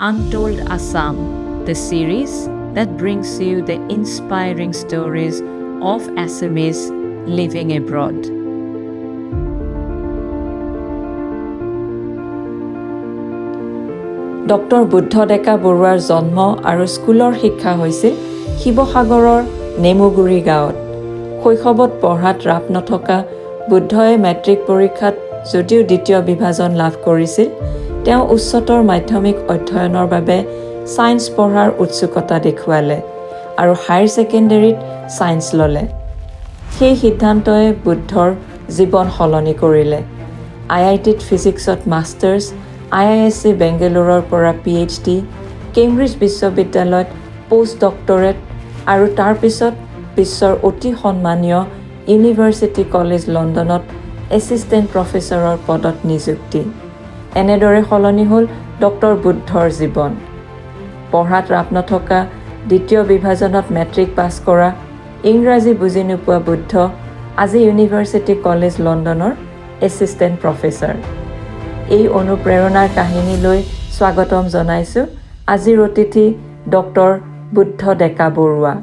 Untold Assam, the series that brings you the inspiring stories of Assamese living abroad. Doctor Buddha Deka বৰুৱাৰ জন্ম আৰু স্কুলৰ শিক্ষা হৈছিল শিৱসাগৰৰ নেমুগুৰি গাঁৱত। শৈশৱত পঢ়াত ৰাপ নথকা বুদ্ধই মেট্ৰিক পৰীক্ষাত যদিও দ্বিতীয় বিভাজন লাভ কৰিছিল, তেওঁ উচ্চতৰ মাধ্যমিক অধ্যয়নৰ বাবে ছায়েন্স পঢ়াৰ উৎসুকতা দেখুৱালে আৰু হায়াৰ ছেকেণ্ডেৰীত ছায়েন্স ল'লে। সেই সিদ্ধান্তই বুদ্ধৰ জীৱন সলনি কৰিলে। IITত ফিজিক্সত মাষ্টাৰ্ছ, IISc বেংগালুৰুৰ পৰা PhD, কেম্ব্ৰিজ বিশ্ববিদ্যালয়ত পোষ্ট ডক্টৰেট আৰু তাৰপিছত বিশ্বৰ অতি সন্মানীয় ইউনিভাৰ্চিটি কলেজ লণ্ডনত এছিষ্টেণ্ট প্ৰফেচৰৰ পদত নিযুক্তি। এনেদৰে সলনি হ'ল ডক্টৰ বুদ্ধৰ জীৱন। পঢ়াত ৰাপ নথকা, দ্বিতীয় বিভাজনত মেট্ৰিক পাছ কৰা, ইংৰাজী বুজি নোপোৱা বুদ্ধ আজি ইউনিভাৰ্চিটি কলেজ লণ্ডনৰ এছিষ্টেণ্ট প্ৰফেচৰ। এই অনুপ্ৰেৰণাৰ কাহিনীলৈ স্বাগতম জনাইছোঁ আজিৰ অতিথি doctor Buddha Deka Barua.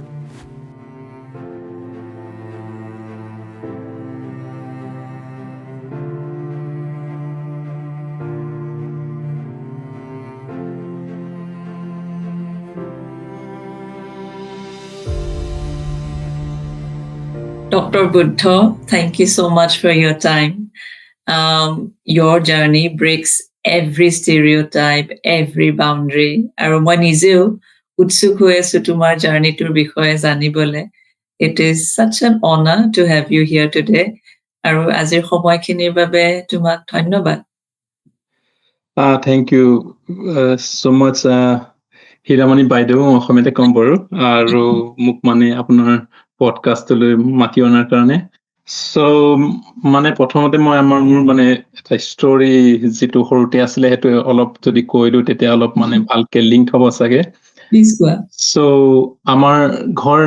Dr. Buddha, thank you so much for your time. Your journey breaks every stereotype, every boundary. আৰু মই নিজেও উৎসুক হৈ আছোঁ তোমাৰ জাৰ্ণিটোৰ বিষয়ে জানিবলৈ। It is such an honor to have you here today. আৰু আজিৰ সময়খিনিৰ বাবে তোমাক ধন্যবাদ। Thank you so much, Hiramoni বাইদেউ, অসমীয়াতে ক'ম বাৰু, আৰু মোক মানে আপোনাৰ পডকাষ্টলৈ মাতি অনাৰ কাৰণে। মানে প্ৰথমতে মই মোৰ মানে এটা ষ্টৰী যিটো সৰুতে আছিলে সেইটো অলপ যদি কৈ দিওঁ তেতিয়া অলপ মানে ভালকে লিংক হ'ব চাগে। আমাৰ ঘৰ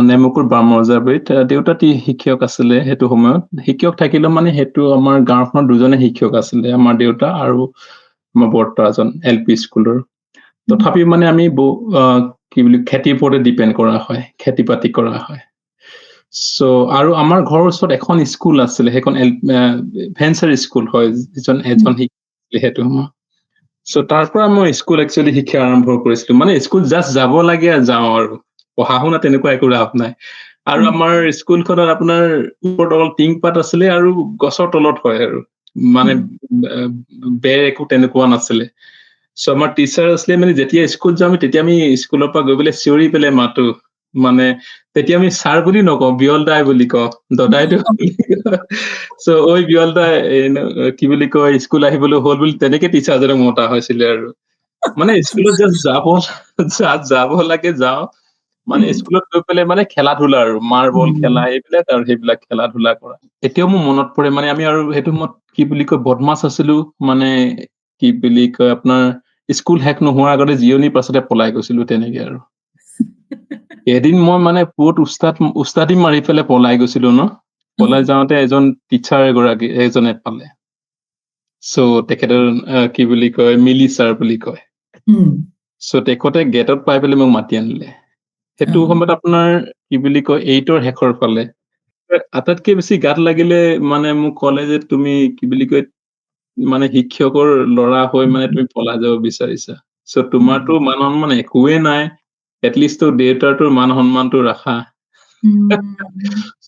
নেমুকুৰ বামৰজাবৰিত। দেউতা শিক্ষক আছিলে সেইটো সময়ত। শিক্ষক থাকিলেও মানে সেইটো আমাৰ গাঁওখনত দুজনে শিক্ষক আছিলে, আমাৰ দেউতা আৰু আমাৰ বৰ্তা এজন LP স্কুলৰ। তথাপিও মানে আমি কি বুলি খেতিৰ ওপৰতে ডিপেণ্ড কৰা হয়, খেতি বাতি কৰা হয়। আৰু আমাৰ ঘৰৰ ওচৰত এখন স্কুল আছিলে, সেইখন ভেঞ্চাৰ স্কুল হয়, এজন শিক্ষক সেইটো সময়। তাৰ পৰা মই স্কুল একচুৱেলি শিক্ষা আৰম্ভ কৰিছিলো। মানে স্কুল জাষ্ট যাব লাগে যাওঁ, আৰু পঢ়া শুনা তেনেকুৱা একো লাভ নাই। আৰু আমাৰ স্কুলখনত আপোনাৰ ওপৰত অকল টিংপাত আছিলে আৰু গছৰ তলত হয়, আৰু মানে বেৰ একো তেনেকুৱা নাছিলে। আমাৰ টিচাৰ আছিলে, মানে যেতিয়া স্কুল যাওঁ তেতিয়া আমি স্কুলৰ পৰা গৈ পেলাই চিঞৰি পেলাই মাতো। মানে তেতিয়া আমি ছাৰ বুলি নকওঁ, বিয়ল দাই বুলি কওঁ, দদাইটো। ঐ বিয়ল দাই কি বুলি কয়, স্কুল আহিবলৈ হ'ল বুলি তেনেকে টিচাৰজনক মতা হৈছিলে। আৰু মানে স্কুলত যাব লাগে যাওঁ, মানে স্কুলত গৈ পেলাই মানে খেলা ধূলা আৰু মাৰ্বল খেলা এইবিলাক, আৰু সেইবিলাক খেলা ধূলা কৰা এতিয়াও মোৰ মনত পৰে। মানে আমি আৰু সেইটো সময়ত কি বুলি কয় বদমাছ আছিলো, মানে কি বুলি কয় আপোনাৰ স্কুল শেষ নোহোৱাৰ আগতে জিৰণিৰ পাছতে পলাই গৈছিলো তেনেকে। আৰু এদিন মই মানে বহুত উস্তাদি মাৰি পেলাই পলাই গৈছিলো পলাই যাওঁতে এজন টিচাৰ এজনে পালে। তেখেতৰ কি বুলি কয় মিলি ছাৰ বুলি কয়। তেখেতে গেটত পাই পেলাই মোক মাতি আনিলে। সেইটো সময়ত আপোনাৰ কি বুলি কয় 8ৰ শেষৰ ফালে। আটাইতকে বেছি গাত লাগিলে মানে মোক ক'লে যে তুমি কি বুলি কয় মানে শিক্ষকৰ ল'ৰা হৈ মানে তুমি পলাই যাব বিচাৰিছা, তোমাৰতো মান সন্মান একোৱে নাই, এটলিষ্ট দেউতাৰটোৰ মান সন্মানটো ৰাখা।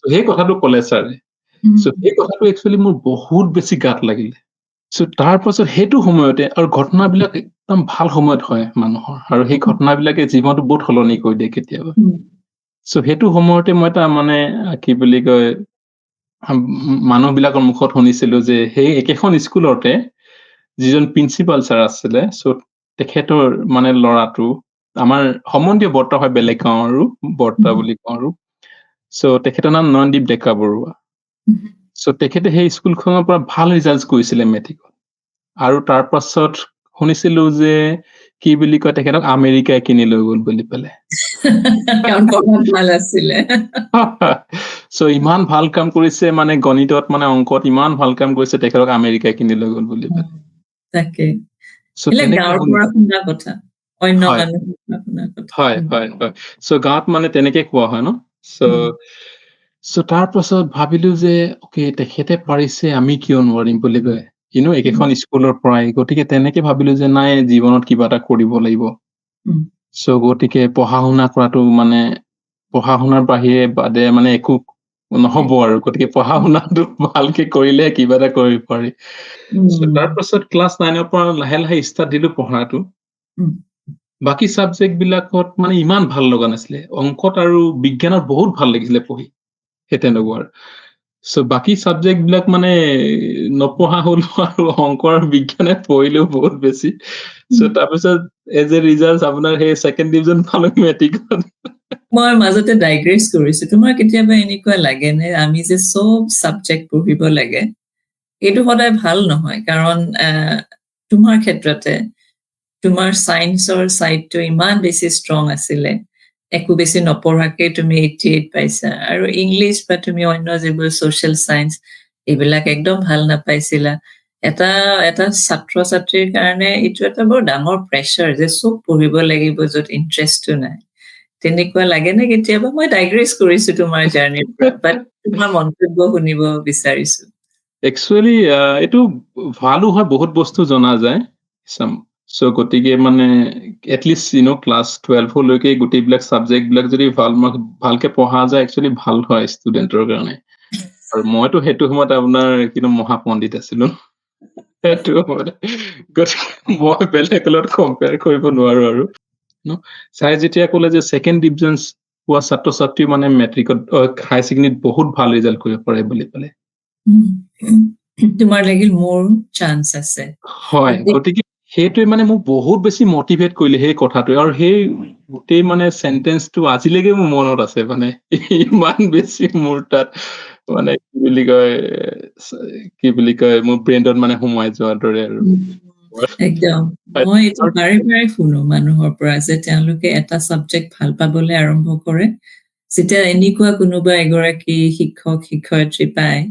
সেই কথাটো ক'লে ছাৰে। সেই কথাটো একচুৱেলি মোৰ বহুত বেছি গাত লাগিলে। তাৰ পাছত সেইটো সময়তে, আৰু ঘটনাবিলাক একদম ভাল সময়ত হয় মানুহৰ, আৰু সেই ঘটনাবিলাকে জীৱনটো বহুত সলনি কৰি দিয়ে কেতিয়াবা। সেইটো সময়তে মই এটা মানে কি বুলি কয় মানুহবিলাকৰ মুখত শুনিছিলো যে সেই একেখন স্কুলতে যিজন প্ৰিন্সিপাল ছাৰ আছিলে, তেখেতৰ মানে ল'ৰাটো আমাৰ সম্বন্ধীয় বৰ্তা হয়, বেলেগ গাঁও আৰু বৰ্তা বুলি কওঁ। আৰু তেখেতৰ নাম নয়নদীপ ডেকা বৰুৱা। তেখেতে সেই স্কুলখনৰ পৰা ভাল ৰিজাল্ট কৰিছিলে মেট্ৰিকত, আৰু তাৰ পাছত শুনিছিলো যে কি বুলি কয় তেখেতক আমেৰিকাই কিনি লৈ গ'ল বুলি পেলাই। ইমান ভাল কাম কৰিছে, মানে গণিতত মানে অংকত ইমান ভাল কাম কৰিছে, তেখেতক আমেৰিকাই কিনি লৈ গ'ল বুলি পেলাই। So এইবিলাক তেনেকে গাঁৱৰ হ'ল। পৰা শুনা কথা, অন্য হয় মানুহৰ পৰা শুনা কথা। হয় হয় হয় চ' গাঁৱত মানে তেনেকে কোৱা হয় ন চ' তাৰ পাছত ভাবিলো যে অকে তেখেতে পাৰিছে আমি কিয় নোৱাৰিম বুলি কয় একেখন স্কুলৰ পৰাই গতিকে তেনেকে ভাবিলো যে নাই জীৱনত কিবা এটা কৰিব লাগিব উম, চ' গতিকে পঢ়া শুনা কৰাটো মানে পঢ়া শুনাৰ বাহিৰে বাদে মানে একো নহব আৰু গতিকে পঢ়া শুনাটো ভালকে কৰিলে কিবা এটা কৰিব পাৰি So, তাৰ পাছত ক্লাছ 9ৰ পৰা লাহে লাহে ষ্টাৰ্ট দিলো পঢ়াটো উম, বাকী চাবজেক্ট বিলাকত মানে ইমান ভাল লগা নাছিলে অংকত আৰু বিজ্ঞানত বহুত ভাল লাগিছিলে পঢ়ি সেই তেনেকুৱা চ' বাকী চাবজেক্ট বিলাক মানে নপঢ়া হলো আৰু অংক আৰু বিজ্ঞানে পঢ়িলেও বহুত বেছি চ' তাৰপিছত এজ এ ৰিজাল্ট আপোনাৰ সেই ছেকেণ্ড ডিভিজন পালো মেট্ৰিকত মই মাজতে ডাইগ্ৰেছ কৰিছো তোমাৰ কেতিয়াবা এনেকুৱা লাগে নে আমি যে চব চাবজেক্ট পঢ়িব লাগে এইটো সদায় ভাল নহয় কাৰণ তোমাৰ ক্ষেত্ৰতে তোমাৰ সায়েন্সৰ সাইডটো ইমান বেছি ষ্ট্ৰং আছিলে একো বেছি নপঢ়াকে তুমি 88 পাইছা আৰু ইংলিছ বা তুমি অন্য যিবোৰ সোশ্যাল সায়েন্স এইবিলাক একদম ভাল নাপাইছিলা এটা ছাত্ৰ ছাত্ৰীৰ কাৰণে এইটো এটা বৰ ডাঙৰ প্ৰেছাৰ যে চব পঢ়িব লাগিব য'ত ইণ্টাৰেষ্টটো নাই তেনেকুৱা লাগে নে কেতিয়াবা মই ডাইগ্ৰেছ কৰিছো তোমাৰ জাৰ্নিৰ পৰা বাট তোমাৰ মন্তব্য শুনিব বিচাৰিছো একচুৱেলি এইটো ভালো হয় বহুত বস্তু জনা যায় চ' গতিকে মানে এটলিষ্ট ক্লাছ 12 লৈকে গোটেইবিলাক চাবজেক্ট বিলাক যদি ভালকে পঢ়া যায় একচুৱেলি ভাল হয় ষ্টুডেণ্টৰ কাৰণে আৰু মইতো সেইটো সময়ত আপোনাৰ মহাপণ্ডিত আছিলো সেইটো সময়ত গতিকে মই বেলেগৰ লগত কম্পেয়াৰ কৰিব নোৱাৰো আৰু চাই যেতিয়া ক'লে যে ছেকেণ্ড ডিভিজন পোৱা ছাত্ৰ ছাত্ৰী মানে মেট্ৰিকত হাই ছেকেণ্ডেৰীত বহুত ভাল ৰিজাল্ট কৰিব পাৰে বুলি ক'লে তোমাৰ লাগিল মোৰ চান্স আছে হয় গতিকে সেইটোৱে মানে মোক বহুত বেছি মটিভেট কৰিলে সেই কথাটোৱে আৰু সেই গোটেই মানে চেন্টেন্সটো আজিলৈকে মোৰ মনত আছে মানে ইমান বেছি মোৰ তাত মানে কি বুলি কয় মোৰ ব্ৰেইনত মানে সোমাই যোৱাৰ দৰে আৰু একদম মই এইটো বাৰে বাৰে শুনো মানুহৰ পৰা যে তেওঁলোকে এটা সাবজেক্ট ভাল পাবলৈ আৰম্ভ কৰে যেতিয়া এনেকুৱা কোনোবা এগৰাকী শিক্ষক শিক্ষয়িত্ৰী পায়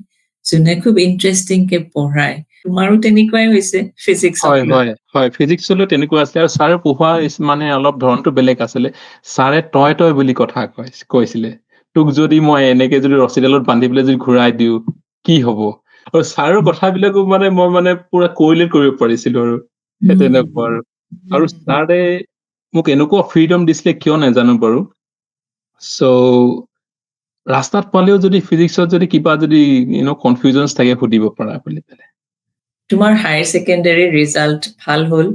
যোনে খুব ইণ্টাৰেষ্টিং কে পঢ়ায় তোমাৰো তেনেকুৱাই হৈছে ফিজিক্সক হয় হয় হয় ফিজিক্সলৈ তেনেকুৱা আছিলে আৰু ছাৰে পঢ়োৱা মানে অলপ ধৰণটো বেলেগ আছিলে ছাৰে তই বুলি কথা কৈছিলে তোক যদি মই এনেকে যদি ৰছীডালত বান্ধি পেলাই যদি ঘূৰাই দিওঁ কি হব আৰু ছাৰৰ কথাবিলাকো মানে মই মানে পুৰা কৰিলেট কৰিব পাৰিছিলো আৰু সেই তেনেকুৱা আৰু ছাৰে মোক এনেকুৱা ফ্ৰীডম দিছিলে কিয় নাজানো বাৰু চ' ৰাস্তাত পালেও যদি ফিজিক্সত যদি কিবা যদি কনফিউজনছ থাকে সুধিব পাৰা বুলি পেলাই তোমাৰ হায়াৰ ছেকেণ্ডাৰী ৰিজাল্ট ভাল হ'ল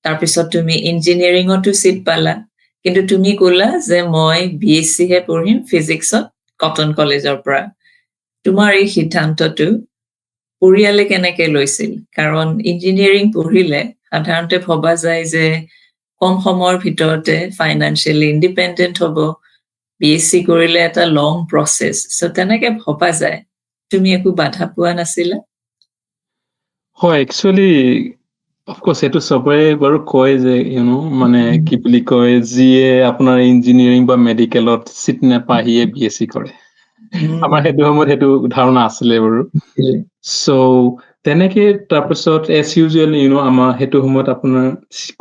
তাৰপিছত তুমি ইঞ্জিনিয়াৰিঙতো চিট পালা কিন্তু তুমি ক'লা যে মই BSc হে পঢ়িম ফিজিক্সত কটন কলেজৰ পৰা তোমাৰ এই সিদ্ধান্তটো পৰিয়ালে কেনেকে লৈছিল কাৰণ ইঞ্জিনিয়াৰিং পঢ়িলে সাধাৰণতে ভবা যায় যে কম সময়ৰ ভিতৰতে ফাইনান্সিয়েলি ইণ্ডিপেণ্ডেণ্ট হ'ব BSc কৰিলে এটা লং প্ৰচেছ চ' তেনেকে ভবা যায় তুমি একো বাধা পোৱা নাছিলা হয় একচুৱেলি অফক'ৰ্চ সেইটো চবৰে বাৰু কয় যে মানে কি বুলি কয় যিয়ে আপোনাৰ ইঞ্জিনিয়াৰিং বা মেডিকেলত চিট নাপায় সিয়ে BSc কৰে আমাৰ সেইটো সময়ত সেইটো ধাৰণা আছিলে বাৰু চ' তেনেকে তাৰপিছত এজ ইউজুৱেল আমাৰ সেইটো সময়ত আপোনাৰ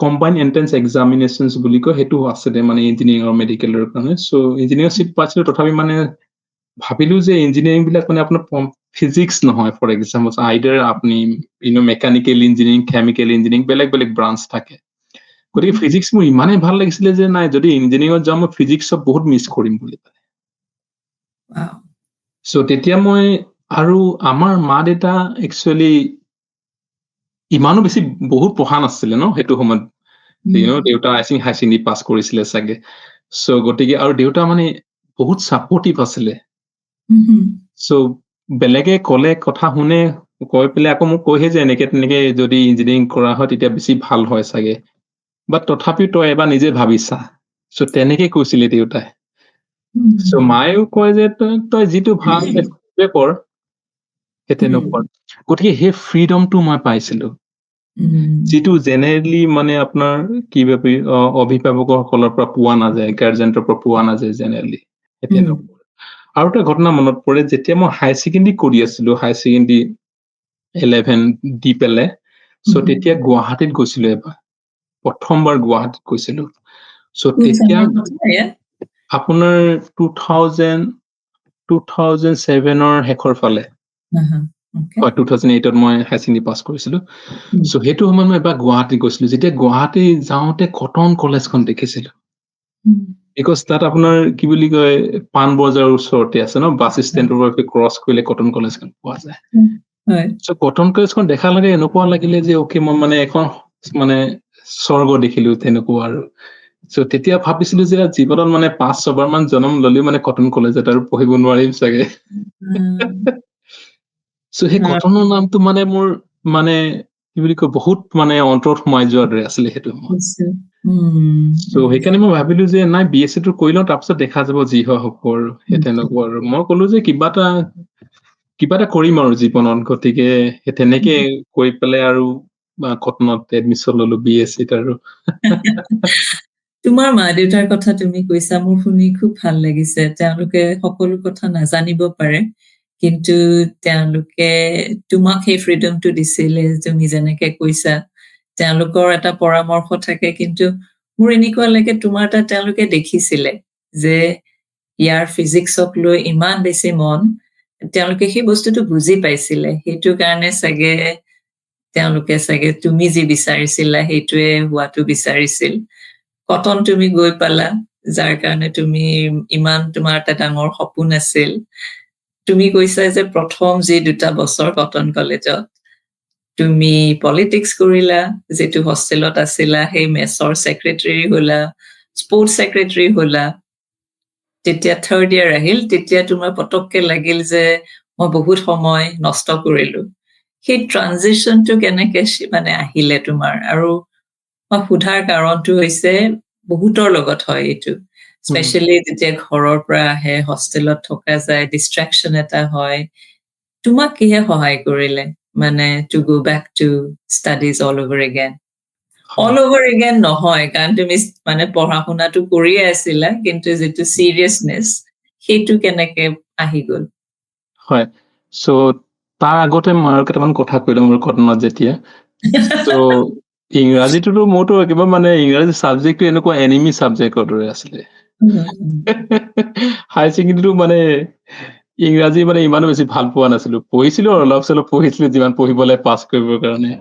কম্বাইন এন্ট্ৰেন্স এক্সামিনেশ্যন বুলি কয় সেইটো আছিলে মানে ইঞ্জিনিয়াৰিং আৰু মেডিকেলৰ কাৰণে চ' ইঞ্জিনিয়াৰিং চিট পাইছিলো তথাপি মানে ভাবিলো যে ইঞ্জিনিয়াৰিং বিলাক মানে আপোনাৰ ফিজিক্স নহয় ফৰ এক্সাম্পল আইদাৰ আপুনি মেকানিকেল ইঞ্জিনিয়াৰিং কেমিকেল ইঞ্জিনিয়াৰিং বেলেগ বেলেগ ব্ৰাঞ্চ থাকে গতিকে ফিজিক্স মোৰ ইমানেই ভাল লাগিছিলে যে নাই যদি ইঞ্জিনিয়াৰিঙত যাওঁ মই ফিজিক্সত বহুত মিছ কৰিম বুলি চ' তেতিয়া মই আৰু আমাৰ মা দেউতা একচুৱেলি ইমানো বেছি বহুত পঢ়া নাছিলে সেইটো সময়ত দেউতা আই থিংক হাই ছেকেণ্ডেৰী পাছ কৰিছিলে চাগে চ' গতিকে আৰু দেউতা মানে বহুত ছাপৰ্টিভ আছিলে চ' বেলেগে ক'লে কথা শুনে কৈ পেলাই আকৌ মোক কৈহে যে এনেকে তেনেকে যদি ইঞ্জিনিয়াৰিং কৰা হয় তেতিয়া বেছি ভাল হয় চাগে বাট তথাপিও তই এবাৰ নিজে ভাবিছা চ' তেনেকে কৈছিলে দেউতাই চ' মায়েও কয় যে তই যিটো ভাল সেইটোৱে কৰ সেই তেনেকুৱা গতিকে সেই ফ্ৰীডমটো মই পাইছিলো যিটো জেনেৰেলি মানে আপোনাৰ কি ভাবি অভিভাৱকসকলৰ পৰা পোৱা নাযায় গাৰ্জেণ্টৰ পৰা পোৱা নাযায় জেনেৰেলি আৰু এটা ঘটনা মনত পৰে যেতিয়া মই হায়াৰ ছেকেণ্ডেৰী কৰি আছিলো হায়াৰ ছেকেণ্ডেৰী 11 দি পেলাই চ' তেতিয়া গুৱাহাটীত গৈছিলো এবাৰ প্ৰথমবাৰ গুৱাহাটীত গৈছিলো। চ' কোন তেতিয়া চনৰ কথা এয়া? আপোনাৰ 2007ৰ শেষৰ ফালে। Okay. হয়, 2008ত মই হাই ছেকেণ্ডেৰী পাছ কৰিছিলো। উম। চ' সেইটো সময়ত মই এবাৰ গুৱাহাটী গৈছিলো। যেতিয়া গুৱাহাটী যাওঁতে কটন কলেজখন দেখিছিলো। বিকজ তাত আপোনাৰ কি বুলি কয়, পাণবজাৰৰ ওচৰতে আছে ন, বাছ ষ্টেণ্ডৰ পৰা ক্ৰছ কৰিলে কটন কলেজখন পোৱা যায়। হয়। চ' কটন কলেজখন দেখা লাগে এনেকুৱা লাগিলে যে অকে, মই মানে এখন মানে স্বৰ্গ দেখিলো তেনেকুৱা আৰু। চ' তেতিয়া ভাবিছিলো যে জীৱনত মানে 5-6বাৰ মান জন্ম ললেও মানে কটন কলেজত আৰু পঢ়িব নোৱাৰিম চাগে। চ' সেই কটনৰ নামটো মানে মোৰ মানে কি বুলি কয়, বহুত মানে অন্তৰত সোমাই যোৱাৰ দৰে আছিলে সেইটো সময়ত। চ' সেইকাৰণে মই ভাবিলো যে নাই, BSc টো কৰি লওঁ, তাৰপিছত দেখা যাব যি হয় হ'ব আৰু। সেই তেনেকুৱা আৰু মই কলো যে কিবা এটা কৰিম আৰু জীৱনত, গতিকে সেই তেনেকে কৰি পেলাই আৰু কটনত এডমিশ্যন ললো BSc আৰু। তোমাৰ মা-দেউতাৰ কথা তুমি কৈছা, মোৰ শুনি খুব ভাল লাগিছে। তেওঁলোকে সকলো কথা নাজানিব পাৰে, কিন্তু তেওঁলোকে তোমাক সেই ফ্ৰীডমটো দিছিলে, তুমি যেনেকে কৈছা। তেওঁলোকৰ এটা পৰামৰ্শ থাকে, কিন্তু মোৰ এনেকুৱা লাগে তোমাৰ তাত তেওঁলোকে দেখিছিলে যে ইয়াৰ ফিজিক্সক লৈ ইমান বেছি মন, তেওঁলোকে সেই বস্তুটো বুজি পাইছিলে। সেইটো কাৰণে তেওঁলোকে তুমি যি বিচাৰিছিলা সেইটোৱে হোৱাটো বিচাৰিছিল। কটন তুমি গৈ পালা, যাৰ কাৰণে তুমি ইমান তোমাৰ এটা ডাঙৰ সপোন আছিল। তুমি কৈছা যে প্ৰথম যি 2টা বছৰ কটন কলেজত তুমি পলিটিক্স কৰিলা, যিটো হোষ্টেলত আছিলা, সেই মেছৰ ছেক্ৰেটাৰী হলা, স্পৰ্টছ ছেক্ৰেটাৰী হলা। তেতিয়া 3rd year আহিল, তেতিয়া তোমাৰ পটককে লাগিল যে মই বহুত সময় নষ্ট কৰিলো। সেই ট্ৰানজিশনটো কেনেকে মানে আহিলে তোমাৰ? আৰু মই সোধাৰ কাৰণটো হৈছে, বহুতৰ লগত হয় এইটো, স্পেচিয়েলি যেতিয়া ঘৰৰ পৰা আহে, হোষ্টেলত থকা যায়, ডিষ্ট্ৰেকশ্যন এটা হয়। তোমাক কিহে সহায় কৰিলে মানে to go back to studies all over again? All over again নহয়, কাৰণ তুমি মানে পঢ়া শুনাটো কৰিয়ে আছিলা, কিন্তু যিটো চিৰিয়াছনেছ সেইটো কেনেকে আহি গ'ল? হয়, চ' তাৰ আগতে মই আৰু কেইটামান কথা কৈ লওঁ মোৰ কটনত যেতিয়া। চ' ইংৰাজীটোতো মোৰতো একেবাৰে মানে ইংৰাজী চাবজেক্টটো এনেকুৱা এনিমি চাবজেক্টৰ দৰে আছিলে। হাই ছেকেণ্ডেৰীটো মানে ইংৰাজী মানে ইমানো বেছি ভাল পোৱা নাছিলো। পঢ়িছিলো আৰু অলপ চলপ পঢ়িছিলো, যিমান পঢ়িব লাগে পাছ কৰিবৰ কাৰণে।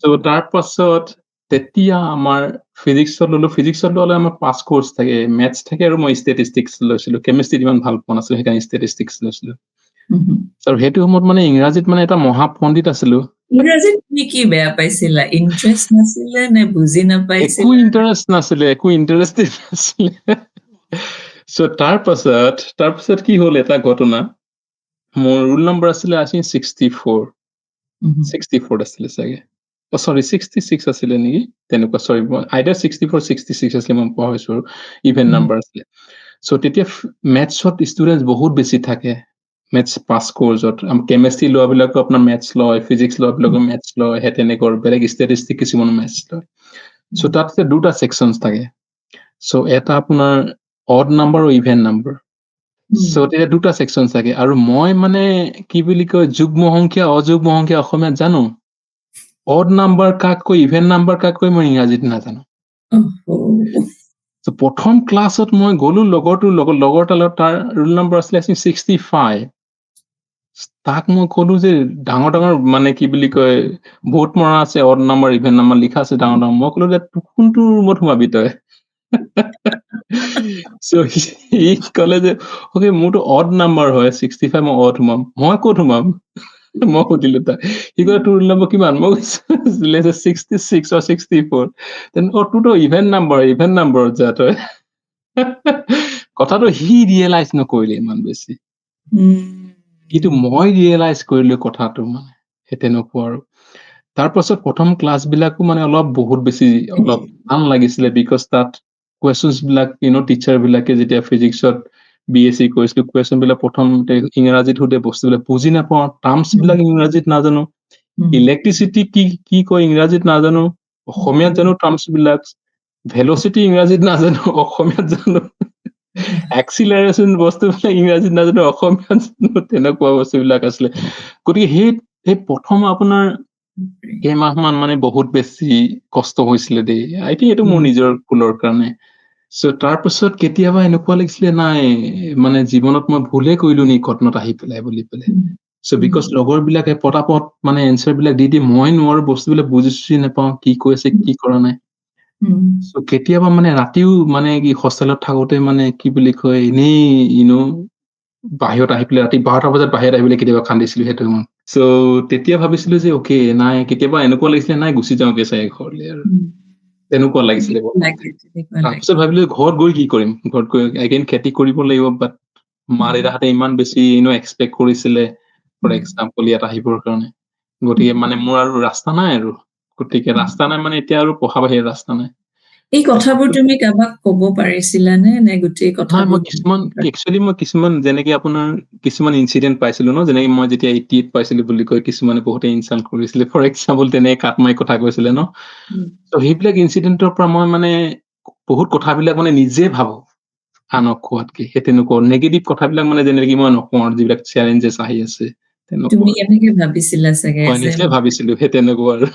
চ' তাৰ পাছত তেতিয়া আমাৰ ফিজিক্সত ল'লে আমাৰ 5 কোৰ্চ থাকে, মেথছ থাকে আৰু মই ষ্টেটিষ্টিক্স লৈছিলো। কেমিষ্ট্ৰিত ইমান ভাল পোৱা নাছিলো, সেইকাৰণে ষ্টেটিষ্টিক্স লৈছিলো। আৰু সেইটো সময়ত মানে ইংৰাজীত মানে এটা মহাপণ্ডিত আছিলো। ইংৰাজীত তুমি কি বেয়া পাইছিলা? ইণ্টাৰেষ্ট নাছিলে নে বুজি একো নাপাইছিলা? ইণ্টাৰেষ্ট নাছিলে, চ' তাৰ পাছত কি হ'ল এটা ঘটনা। মোৰ ৰোল নম্বৰ আছিলে আই থিংক 64 আছিলে চাগে। চৰি 66 আছিলে নেকি, তেনেকুৱা। চৰি, আইদাৰ 64, 66 আছিলে, মই পাহৰিছো আৰু। ইভেন নাম্বাৰ আছিলে। চ' তেতিয়া মেথছত ষ্টুডেণ্ট বহুত বেছি থাকে। মেথছ 5 কোৰ্চত কেমেষ্ট্ৰি লোৱা বিলাকো আপোনাৰ মেথছ লয়, ফিজিক্স লোৱা বিলাকো মেথছ লয়, সেই তেনেকুৱা বেলেগ ষ্টেটিষ্টিক কিছুমান মেথছ লয়। চ' তাত 2টা ছেকশ্যনছ থাকে। চ' এটা আপোনাৰ অড নাম্বাৰ আৰু ইভেন নাম্বাৰ। চ' তেতিয়া 2টা ছেকশ্যন থাকে। আৰু মই মানে কি বুলি কয়, যুগ্ম সংখ্যা অযুগ্ম সংখ্যা অসমীয়াত জানো, অড নাম্বাৰ কাক কয়, ইভেন নাম্বাৰ কাক কয়, মই ইংৰাজীত নাজানো। প্ৰথম ক্লাছত মই গ'লো লগৰ তাৰ ৰোল নম্বৰ আছিলে 65। তাক মই কলো যে ডাঙৰ মানে কি বুলি কয়, বহুত মৰা আছে, অড নাম্বাৰ ইভেন নাম্বাৰ লিখা আছে ডাঙৰ। মই কলো যে কোনটো ৰুমত সোমাবি তই? চ' সি ক'লে যে অকে, মোৰতো অড নাম্বাৰ হয় 65, মই অড সোমাম। মই ক'ত সোমাম? মই সুধিলো তাক। সি ক'লে তোৰ ৰোল নম্বৰ কিমান? মই কৈছো 66 or 64। তোৰতো ইভেন নাম্বাৰত যা তই। কথাটো সি ৰিয়েলাইজ নকৰিলে ইমান বেছি, কিন্তু মই ৰিয়েলাইজ কৰিলো কথাটো, মানে সেই তেনেকুৱা আৰু। তাৰ পাছত প্ৰথম ক্লাছ বিলাকো মানে বহুত বেছি টান লাগিছিলে, বিকজ তাত কুৱেশ্যনছ বিলাক টিচাৰ বিলাকে যেতিয়া ফিজিক্সত BSc কৰিছিলো, কুৱেশ্যন বিলাক প্ৰথমতে ইংৰাজীত সোধে, বস্তুবিলাক বুজি নাপাওঁ, টাৰ্মছ বিলাক ইংৰাজীত নাজানো, ইলেক্ট্ৰিচিটি কি কয় ইংৰাজীত নাজানো, অসমীয়াত জানো টাৰ্মছ বিলাক, ভেলচিটি ইংৰাজীত নাজানো, অসমীয়াত জানো, এক্সিলাৰেশ্যন বস্তুবিলাক ইংৰাজীত নাজানো, অসমীয়াত জানো, তেনেকুৱা বস্তুবিলাক আছিলে। গতিকে সেই প্ৰথম আপোনাৰ সেই মাহমান মানে বহুত বেছি কষ্ট হৈছিলে দেই। আই থিংক এইটো মোৰ নিজৰ ভুলৰ কাৰণে। চ' তাৰপিছত কেতিয়াবা এনেকুৱা লাগিছিলে নাই মানে জীৱনত মই ভুলে কৰিলো নি ঘটনাত আহি পেলাই বুলি পেলাই। চ' বিকজ লগৰবিলাকে পটাপট মানে এনচাৰ বিলাক দি মই নোৱাৰো বস্তুবিলাক বুজি নাপাওঁ কি কৈ আছে কি কৰা নাই। চ' কেতিয়াবা মানে ৰাতিও মানে কি হোষ্টেলত থাকোতে মানে কি বুলি কয় এনেই বাহিৰত আহি পেলাই ৰাতি 12টা বজাত বাহিৰত আহি পেলাই কেতিয়াবা কান্দিছিলো সেইটো সময়ত। চ' তেতিয়া ভাবিছিলো যে অকে নাই কেতিয়াবা এনেকুৱা লাগিছিলে নাই গুচি যাওঁগে চাগে ঘৰলে আৰু তেনেকুৱা লাগিছিলে তাৰপিছত ভাবিলো ঘৰত গৈ কি কৰিম ঘৰত গৈ এগেইন খেতি কৰিব লাগিব বাট মা দেউতাহঁতে ইমান বেছি এক্সপেক্ট কৰিছিলে ফৰ এক্সাম্পল ইয়াত আহিবৰ কাৰণে গতিকে মানে মোৰ আৰু ৰাস্তা নাই আৰু গতিকে ৰাস্তা নাই মানে এতিয়া আৰু পঢ়া বাহিৰে ৰাস্তা নাই। এই কথাবোৰ তুমি কাৰোবাক ক'ব পাৰিছিলানে নে গোটেই নাই কথাবোৰ মই কিছুমান যেনেকে আপোনাৰ কিছুমান ইনচিডেন্ট পাইছিলো ন যেনেকে মই যেতিয়া 88 পাইছিলো বুলি কয় কিছুমানে বহুতে ইনচাল্ট কৰিছিলে ফৰ এক্সাম্পল তেনেকে কাটমাই কথা কৈছিলে ন ত' সেইবিলাক ইনচিডেন্টৰ পৰা মই মানে বহুত কথাবিলাক মানে নিজে ভাবো আনক কোৱাতকে সেই তেনেকুৱা নেগেটিভ কথাবিলাক মানে যেনেকে মই নকওঁ আৰু যিবিলাক চেলেঞ্জেছ আহি আছে তুমি তেনেকুৱা এনেকে ভাবিছিলা চাগে হয় যে নিশ্চয় ভাবিছিলো সেই তেনেকুৱা আৰু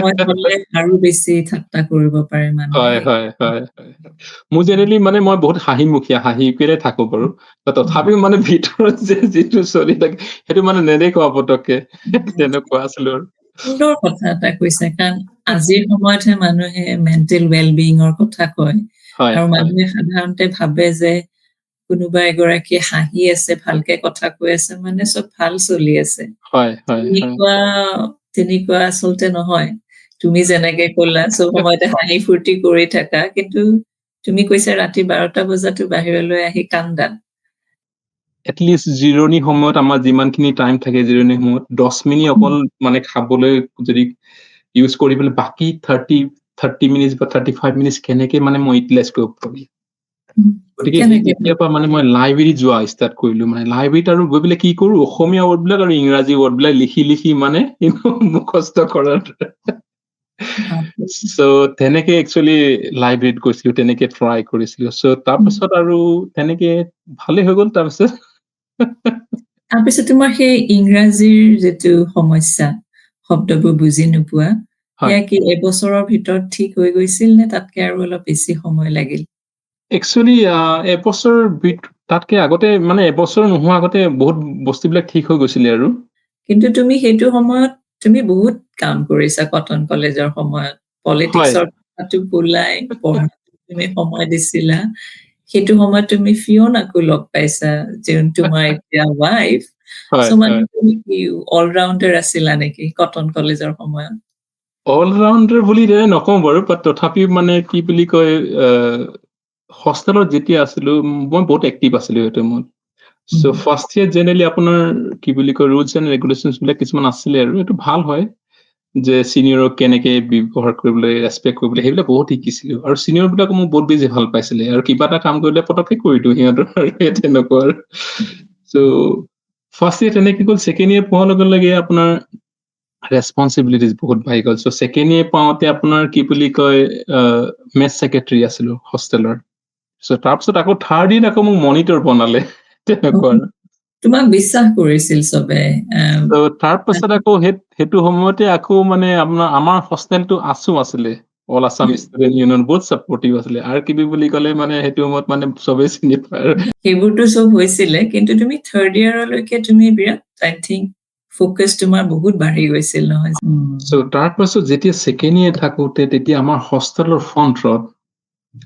মই হ'লে আৰু বেছি ঠাট্টা কৰিব পাৰে মানুহে হয় মোৰ জেনেৰেলি মানে মই বহুত হাঁহিমুখীয়া হাঁহি পেলাই থাকো বাৰু তথাপিও মানে ভিতৰত যে যিটো চলি থাকে সেইটো মানে নেদেখুৱা পতককে তেনেকুৱা আছিলো আৰু সুন্দৰ কথা এটা কৈছে কাৰণ আজিৰ সময়তহে মানুহে মেণ্টেল ৱেলবিঙৰ কথা কয় আৰু মানুহে সাধাৰণতে ভাবে যে কোনোবা এগৰাকী হাঁহি আছে ভালকে কথা কৈ আছে মানে চব ভাল চলি আছে তেনেকুৱা আচলতে নহয় তুমি যেনেকে ক'লা চব সময়তে হাঁহি ফূৰ্তি কৰি থাকা কিন্তু তুমি কৈছা ৰাতি 12টা বজাতো বাহিৰলৈ আহি কান্দা এটলিষ্ট জিৰণি সময়ত আমাৰ যিমানখিনি টাইম থাকে জিৰণি সময়ত 10 মিনিট অকল মানে খাবলৈ যদি ইউজ কৰি পেলাই বাকী 30 মিনিট বা 35 মিনিট কেনেকে মানে মই ইউটিলাইজ কৰিব পাৰি গতিকে তেতিয়াৰ পৰা মানে মই লাইব্ৰেৰী যোৱা ষ্টাৰ্ট কৰিলো মানে লাইব্ৰেৰীত আৰু গৈ পেলাই কি কৰো অসমীয়া ৱৰ্ডবিলাক আৰু ইংৰাজী ৱৰ্ডবিলাক লিখি মানে মুখস্থ কৰাৰ চ' তেনেকে একচুৱেলি লাইব্ৰেৰীত গৈছিলো তেনেকে ট্ৰাই কৰিছিলো চ' তাৰপিছত আৰু তেনেকে ভালে হৈ গ'ল তাৰপিছত তোমাৰ সেই ইংৰাজীৰ যিটো সমস্যা শব্দবোৰ বুজি নোপোৱা সেয়া কি এবছৰৰ ভিতৰত ঠিক হৈ গৈছিল নে তাতকে আৰু অলপ বেছি সময় লাগিল একচুৱেলি এবছৰ তাতকে আগতে মানে এবছৰ নোহোৱা আগতে বহুত বস্তুবিলাক ঠিক হৈ গৈছিলে আৰু কিন্তু তুমি সেইটো সময়ত তুমি বহুত কাম কৰিছা কটন কলেজৰ সময়ত পলিটিক্সৰ কথাটো ওলাই পঢ়াত তুমি সময় দিছিলা সেইটো সময়ত তুমি ফিঅ'নাকো লগ পাইছা যোন তোমাৰ এতিয়া ৱাইফ চ' মানে তুমি অলৰাউণ্ডাৰ আছিলা নেকি কটন কলেজৰ সময়ত অলৰাউণ্ডাৰ বুলি নকওঁ বাৰু বাট তথাপিও মানে কি বুলি কয় হোষ্টেলত যেতিয়া আছিলো মই বহুত এক্টিভ আছিলো সেইটো সময়ত চ' ফাৰ্ষ্ট ইয়াৰ জেনেৰেলি আপোনাৰ কি বুলি কয় ৰুলছ এণ্ড ৰেগুলেশ্যনছ বিলাক কিছুমান আছিলে আৰু এইটো ভাল হয় যে চিনিয়ৰক কেনেকে ব্যৱহাৰ কৰিবলৈ ৰেচপেক্ট কৰিবলৈ সেইবিলাক বহুত শিকিছিলো আৰু চিনিয়ৰ বিলাকো মোক বহুত বেছি ভাল পাইছিলে আৰু কিবা এটা কাম কৰিলে পটককে কৰি দিওঁ সিহঁতৰ তেনেকুৱা আৰু চ' ফাৰ্ষ্ট ইয়াৰ তেনেকে গ'ল ছেকেণ্ড ইয়াৰ পোৱাৰ লগে লগে আপোনাৰ ৰেচপনচিবিলিটিজ বহুত বাঢ়ি গ'ল চ' ছেকেণ্ড ইয়াৰ পাওঁতে আপোনাৰ কি বুলি কয় মেথ ছেক্ৰেটাৰী আছিলো হোষ্টেলৰ চ' তাৰপিছত আকৌ থাৰ্ড ইয়াৰ আকৌ মোক মনিটৰ বনালে তেনেকুৱা আৰু তোমাক বিশ্বাস কৰিছিল চবে তাৰপাছত আকৌ সেইটো সময়তে আকৌ মানে আমাৰ হোষ্টেলটো আছিলে অল আছাম ষ্টুডেণ্ট ইউনিয়ন বহুত ছাপৰ্টিভ আছিলে আৰু কিবি বুলি ক'লে মানে সেইটো সময়ত মানে চবেই চিনি পায় সেইবোৰতো চব হৈছিলে কিন্তু তুমি থাৰ্ড ইয়াৰলৈকে তুমি বিৰাট আই থিংক ফ'কাছ তোমাৰ বহুত বাঢ়ি গৈছিল নহয় চ' তাৰপাছত যেতিয়া ছেকেণ্ড ইয়াৰ থাকোতে তেতিয়া আমাৰ হোষ্টেলৰ ফ্ৰণ্টত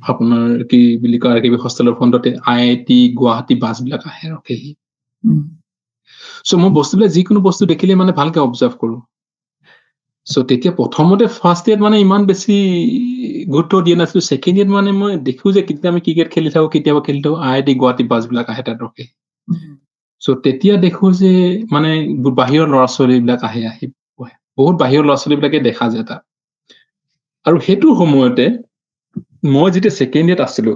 আপোনাৰ কি বুলি কয় কিবি হোষ্টেলৰ ফ্ৰণ্টতে IIT গুৱাহাটী বাছবিলাক আহে ৰখেহি চ' মই বস্তুবিলাক যিকোনো বস্তু দেখিলে মানে ভালকে অবজাৰ্ভ কৰো চ' তেতিয়া প্ৰথমতে ফাৰ্ষ্ট ইয়াৰত মানে ইমান বেছি গুৰুত্ব দিয়া নাছিলো ছেকেণ্ড ইয়াৰত মানে মই দেখো যে কেতিয়া আমি ক্ৰিকেট খেলি থাকো কেতিয়াবা খেলি থাকো IIT গুৱাহাটী বাছবিলাক আহে তাত ৰখে চ' তেতিয়া দেখো যে মানে বাহিৰৰ ল'ৰা ছোৱালীবিলাক আহি বহুত বাহিৰৰ ল'ৰা ছোৱালীবিলাকে দেখা যায় তাত আৰু সেইটো সময়তে মই যেতিয়া ছেকেণ্ড ইয়াৰত আছিলো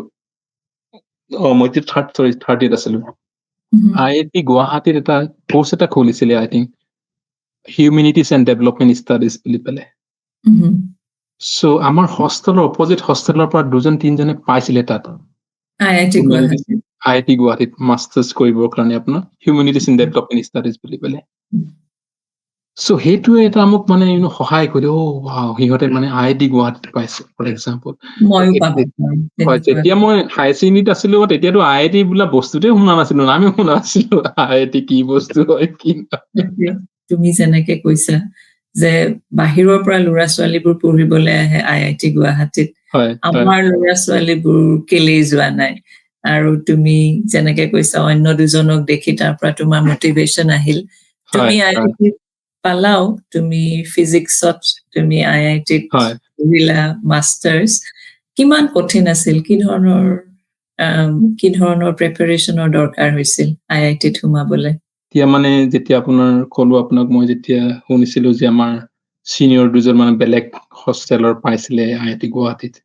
মই থাৰ্ড ইয়াৰত আছিলো IIT গুৱাহাটীত এটা কোৰ্চ এটা খুলিছিলে I think humanities and development studies বুলি পেলাই চ' আমাৰ হোষ্টেলৰ অপজিট হোষ্টেলৰ পৰা 2-3জনে পাইছিলে তাত IIT গুৱাহাটীত মাষ্টাৰ্ছ কৰিবৰ কাৰণে আপোনাৰ হিউমেনিটিজ এণ্ড ডেভেলপমেণ্ট ষ্টাডিজ বুলি পেলাই সো সেইটোৱে এটা মোক মানে সহায় কৰি ৱাও সিহঁতে মানে IIT গুৱাহাটীত পাইছে ফৰ এক্সাম্পল ময়ো পাব পাৰো হয় তেনেকুৱা যেতিয়া মই হাই ছেকেণ্ডেৰীত আছিলো তেতিয়াতো IIT বোলা বস্তুটোৱে শুনা নাছিলো নামেই শুনা নাছিলো IIT কি বস্তু হয় কি সেইটোৱে। তুমি যেনেকে কৈছা যে বাহিৰৰ পৰা ল'ৰা ছোৱালীবোৰ পঢ়িবলৈ আহে IIT গুৱাহাটীত হয় হয় আমাৰ ল'ৰা ছোৱালীবোৰ কেলেই যোৱা নাই আৰু তুমি যেনেকে কৈছা অন্য দুজনক দেখি তাৰ পৰা তোমাৰ মটিভেশ্যন আহিল তুমি হয় হয় IIT পালাও তুমি ফিজিক্সত তুমি IITত হয় পঢ়িলা মাষ্টাৰ্ছ কিমান কঠিন আছিল কি ধৰণৰ প্ৰিপাৰেশ্যনৰ দৰকাৰ হৈছিল IITত সোমাবলৈ এতিয়া মানে যেতিয়া আপোনাৰ কলো আপোনাক মই যেতিয়া শুনিছিলো যে আমাৰ চিনিয়ৰ দুজন মানে বেলেগ হোষ্টেলৰ পাইছিলে IIT গুৱাহাটীত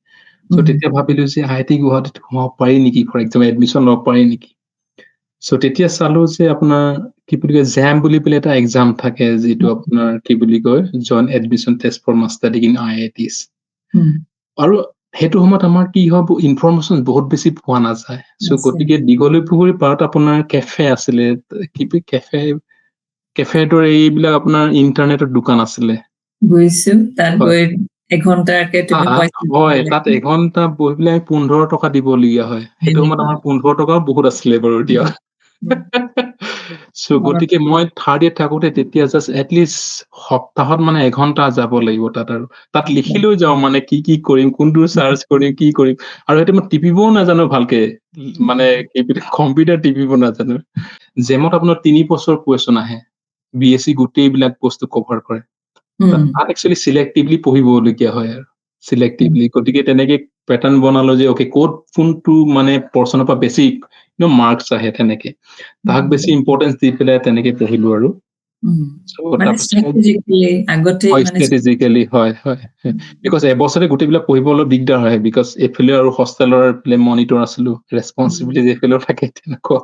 সো তেতিয়া ভাবিলো যে IIT গুৱাহাটীত সোমাব পাৰি নেকি ফৰ এক্সাম্পল এডমিশ্যন ল'ব পাৰি নেকি সো তেতিয়া চালো যে আপোনাৰ কি বুলি কয় জেম বুলি পেলাই এটা এক্সাম থাকে যিটো আপোনাৰ কি বুলি কয় joint admission test for master degree in IITs আৰু সেইটো সময়ত আমাৰ কি হয় ইনফৰমেশ্যন বহুত বেছি পোৱা নাযায় সো গতিকে দীঘলী পুখুৰী পাৰত আপোনাৰ কেফে আছিলে কেফেটোৰ এইবিলাক আপোনাৰ ইণ্টাৰনেটৰ দোকান আছিলে বুজিছো তাত হয় গৈ এঘণ্টাকে তুমি পইচা দিব হয় লাগে। তাত এঘন্টা বহি পেলাই 15 টকা দিবলগীয়া হয় সেইটো সময়ত আমাৰ 15 টকাও বহুত আছিলে বাৰু দিয়া সো গতিকে মই থাৰ্ড ইয়েৰ থাকোতে তেতিয়া জাষ্ট এটলিষ্ট সপ্তাহত মানে এঘন্টা যাব লাগিব তাত আৰু তাত লিখিলেও যাওঁ মানে কি কৰিম কোনটো চাৰ্চ কৰিম কি কৰিম আৰু সেইটো মই টিপিবও নাজানো ভালকে মানে কম্পিউটাৰ টিপিব নাজানো জেমত আপোনাৰ 3 বছৰ কুৱেশ্যন আহে BSc গোটেইবিলাক বস্তু কভাৰ কৰে তাত একচুৱেলি চিলেক্টিভলি পঢ়িবলগীয়া হয় আৰু চিলেক্টিভলি গতিকে তেনেকে পেটাৰ্ণ বনালো যে অকে ক'ত কোনটো মানে পৰ্চনৰ পৰা বেছি মাৰ্কছ আহে তেনেকে তাক বেছি ইম্পৰ্টেঞ্চ দি পেলাই তেনেকে পঢ়িলো আৰু মানে strategically আগতে মানে ষ্ট্ৰেটেজিকেলি হয় বিকজ এবছৰে গোটেইবিলাক পঢ়িব অলপ দিগদাৰ হয় বিকজ এইফালে আৰু হোষ্টেলৰ মনিটৰ আছিলো ৰেচপনচিবিলিটি এইফালেও থাকে তেনেকুৱা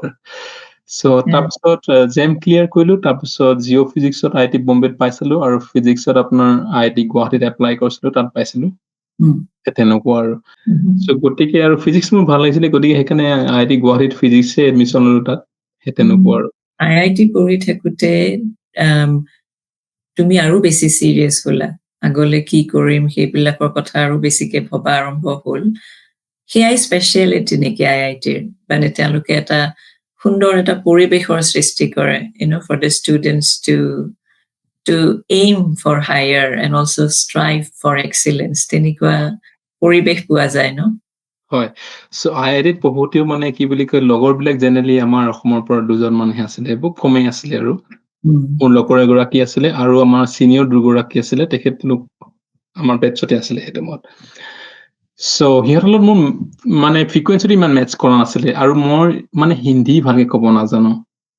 সো তাৰপিছত জেম ক্লিয়াৰ কৰিলো তাৰপিছত জিঅ' ফিজিক্সত IIT বম্বেত পাইছিলো আৰু ফিজিক্সত আপোনাৰ IIT গুৱাহাটীত এপ্লাই কৰিছিলো তাত পাইছিলো তেনেকুৱা আৰু সো গতিকে আৰু ফিজিক্স মোৰ ভাল লাগিছিলে গতিকে সেইকাৰণে IIT গুৱাহাটীত ফিজিক্সে এডমিশ্যন ললো তাত সেই তেনেকুৱা আৰু IIT পঢ়ি থাকোতে তুমি আৰু বেছি চিৰিয়াছ হলা আগলে কি কৰিম সেইবিলাকৰ কথা আৰু বেছিকে ভবা আৰম্ভ হ'ল সেয়াই স্পেচিয়েলিটি নেকি IITৰ মানে তেওঁলোকে এটা সুন্দৰ এটা পৰিৱেশৰ সৃষ্টি কৰে for the students to aim for higher and also strive for excellence তেনেকুৱা পৰিৱেশ পোৱা যায় ন হয় সো IITত পঢ়োতেও মানে কি বুলি কয় লগৰ বিলাক জেনেৰেলি আমাৰ অসমৰ পৰা দুজন মানুহে আছিলে বহুত কমেই আছিলে আৰু মোৰ লগৰ এগৰাকী আছিলে আৰু আমাৰ চিনিয়ৰ দুগৰাকী আছিলে তেখেতলোক আমাৰ বেটছতে আছিলে সেইটো সময়ত সো সিহঁতৰ লগত মোৰ মানে ফ্ৰিকুৱেঞ্চিটো ইমান মেটচ কৰা নাছিলে আৰু মই মানে হিন্দী ভালকে ক'ব নাজানো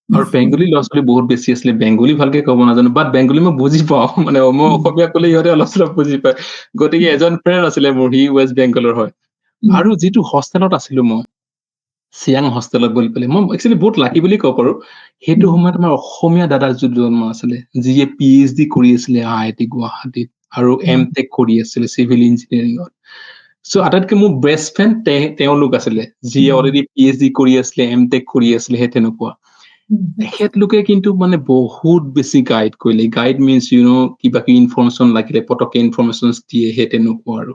আৰু বেংগলী ল'ৰা ছোৱালী বহুত বেছি আছিলে বেংগলী ভালকে ক'ব নাজানো বাট বেংগলী মই বুজি পাওঁ মানে মই অসমীয়া ক'লে সিহঁতে অলপ চলপ বুজি পায় গতিকে এজন ফ্ৰেণ্ড আছিলে মোৰ সি ৱেষ্ট বেংগলৰ হয় আৰু যিটো হোষ্টেলত আছিলো মই চিয়াং হোষ্টেলত বুলি পেলাই মই একচুৱেলি বহুত লাকি বুলি ক'ব পাৰো সেইটো সময়ত আমাৰ অসমীয়া দাদা জন্ম আছিলে যিয়ে PhD কৰি আছিলে IIT গুৱাহাটীত আৰু MTech কৰি আছিলে চিভিল ইঞ্জিনিয়াৰিঙত সো আটাইতকৈ মোৰ বেষ্ট ফ্ৰেণ্ড তেওঁলোক আছিলে যিয়ে অলৰেডি PhD কৰি আছিলে MTech কৰি আছিলে সেই তেনেকুৱা তেখেতলোকে কিন্তু মানে বহুত বেছি গাইড কৰিলে গাইড মিনছ কিবা কিবি ইনফৰমেশ্যন লাগিলে পটককে ইনফৰমেশ্যন দিয়ে সেই তেনেকুৱা আৰু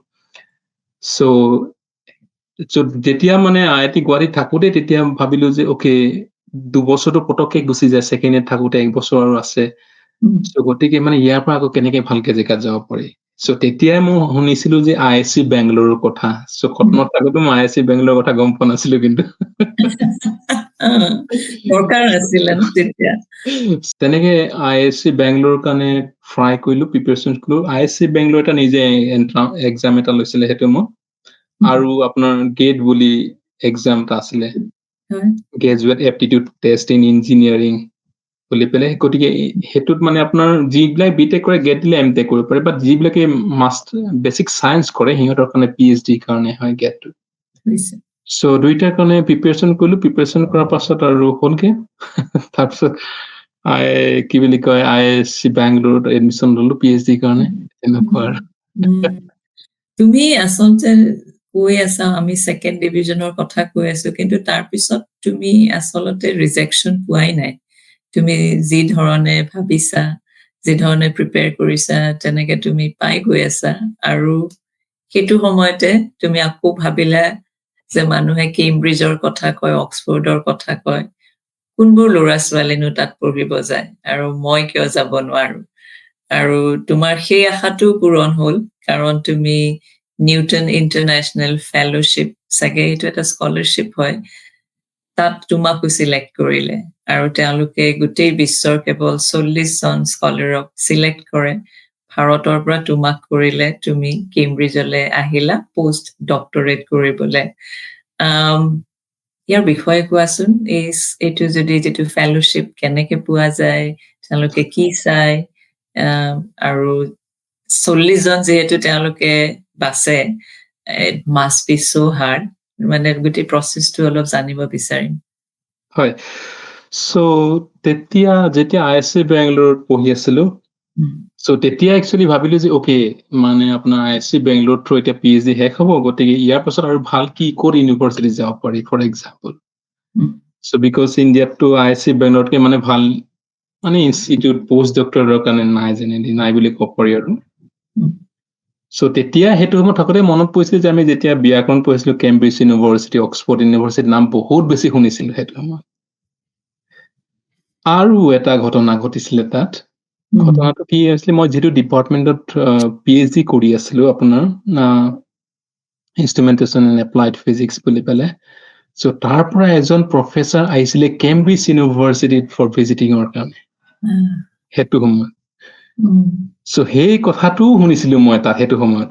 সো যেতিয়া মানে IIT গুৱাহাটীত থাকোতে তেতিয়া ভাবিলো যে অকে 2 বছৰটো পটককে গুচি যায় ছেকেণ্ড ইয়াৰ থাকোতে 1 বছৰ আৰু আছে সো গতিকে মানে ইয়াৰ পৰা আকৌ কেনেকে ভালকে জেগাত যাব পাৰি সো তেতিয়াই মই শুনিছিলো যে IISc বেংগলোৰৰ কথা সো কটনত থাকোতে মই IISc বেংগলোৰৰ কথা গম পোৱা নাছিলো কিন্তু দৰকাৰ আছিলে তেতিয়া তেনেকে IISc বেংগলোৰৰ কাৰণে ট্ৰাই কৰিলো প্ৰিপাৰেচন কৰিলো IISc বেংগলোৰ এটা নিজে এক্সাম এটা লৈছিলে সেইটো মই আৰু আপোনাৰ গেট বুলি এক্সাম এটা আছিলে graduate aptitude test in engineering বুলি পেলাই গতিকে সেইটোত মানে আপোনাৰ যিবিলাক বিটেক কৰে গেট দিলে MTech কৰিব পাৰে বাট যিবিলাকে বেচিক চায়েন্স কৰে সিহঁতৰ কাৰণে PhD কাৰণে হয় গেটটো সো দুইটাৰ কাৰণে প্ৰিপাৰেচন কৰিলো প্ৰিপাৰেচন কৰাৰ পাছত আৰু হ'লগে তাৰপিছত কি বুলি কয় IISc বেংগলোৰত এডমিশ্যন ললো PhD কাৰণে তেনেকুৱা আৰু তুমি আচলতে কৈ আছা আমি ছেকেণ্ড ডিভিজনৰ কথা কৈ আছো কিন্তু তাৰপিছত তুমি আচলতে ৰিজেকশ্যন পোৱাই নাই তুমি যি ধৰণে ভাবিছা যি ধৰণে প্ৰিপেয়াৰ কৰিছা তেনেকে তুমি পাই গৈ আছা আৰু সেইটো সময়তে তুমি আকৌ ভাবিলা যে মানুহে কেম্ব্ৰিজৰ কথা কয়, অক্সফৰ্ডৰ কথা কয়, কোনবোৰ ল'ৰা ছোৱালীনো তাত পঢ়িব যায় আৰু মই কিয় যাব নোৱাৰো। আৰু তোমাৰ সেই আশাটো পূৰণ হ'ল কাৰণ তুমি নিউটন ইণ্টাৰনেশ্যনেল ফেলোশ্বিপ, চাগে এইটো এটা স্কলাৰশ্বিপ হয়, তাত তোমাকো চিলেক্ট কৰিলে আৰু তেওঁলোকে গোটেই বিশ্বৰ কেৱল 40 জন স্কলাৰক চিলেক্ট কৰে। ভাৰতৰ পৰা তোমাক কৰিলে, তুমি কেম্ব্ৰিজলৈ আহিলা পোষ্ট ডক্টৰেট কৰিবলৈ। ইয়াৰ বিষয়ে কোৱাচোন, এইটো যিটো ফেলোশ্বিপ কেনেকে পোৱা যায়, তেওঁলোকে কি চায়, আৰু 40 জন যিহেতু তেওঁলোকে বাছে, it must be so hard, মানে গোটেই প্ৰচেছটো অলপ জানিব বিচাৰিম। হয়, চ' তেতিয়া যেতিয়া IISc বেংগলোৰত পঢ়ি আছিলো, চ' তেতিয়া একচুৱেলি ভাবিলো যে অ'কে, মানে আপোনাৰ IISc বেংগলোৰ থ্ৰু এতিয়া PhD শেষ হ'ব, গতিকে ইয়াৰ পাছত আৰু ভাল কি ক'ত ইউনিভাৰ্চিটি যাব পাৰি, ফৰ এক্সাম্পল। চ' বিকজ ইণ্ডিয়াতটো IISc বেংগলোৰতকে মানে ভাল মানে ইনষ্টিটিউট পোষ্ট ডক্টৰৰ কাৰণে নাই বুলি ক'ব পাৰি আৰু। চ' তেতিয়া সেইটো সময়ত থাকোঁতে মনত পৰিছিল যে আমি যেতিয়া ব্যাকৰণ পঢ়িছিলো কেম্ব্ৰিজ ইউনিভাৰ্চিটি, অক্সফৰ্ড ইউনিভাৰ্চিটিৰ নাম বহুত বেছি শুনিছিলো সেইটো সময়ত। আৰু এটা ঘটনা ঘটিছিলে তাত। ঘটনাটো কি হৈছিলে, মই যিটো ডিপাৰ্টমেণ্টত PhD কৰি আছিলো আপোনাৰ ইনষ্ট্ৰুমেণ্টেশ্যন এণ্ড এপ্লাইড ফিজিক্স বুলি পেলাই, চ' তাৰ পৰা এজন প্ৰফেচাৰ আহিছিলে কেম্ব্ৰিজ ইউনিভাৰ্চিটিত ফৰ ভিজিটিঙৰ কাৰণে সেইটো সময়ত। চ' সেই কথাটোও শুনিছিলো মই তাত সেইটো সময়ত।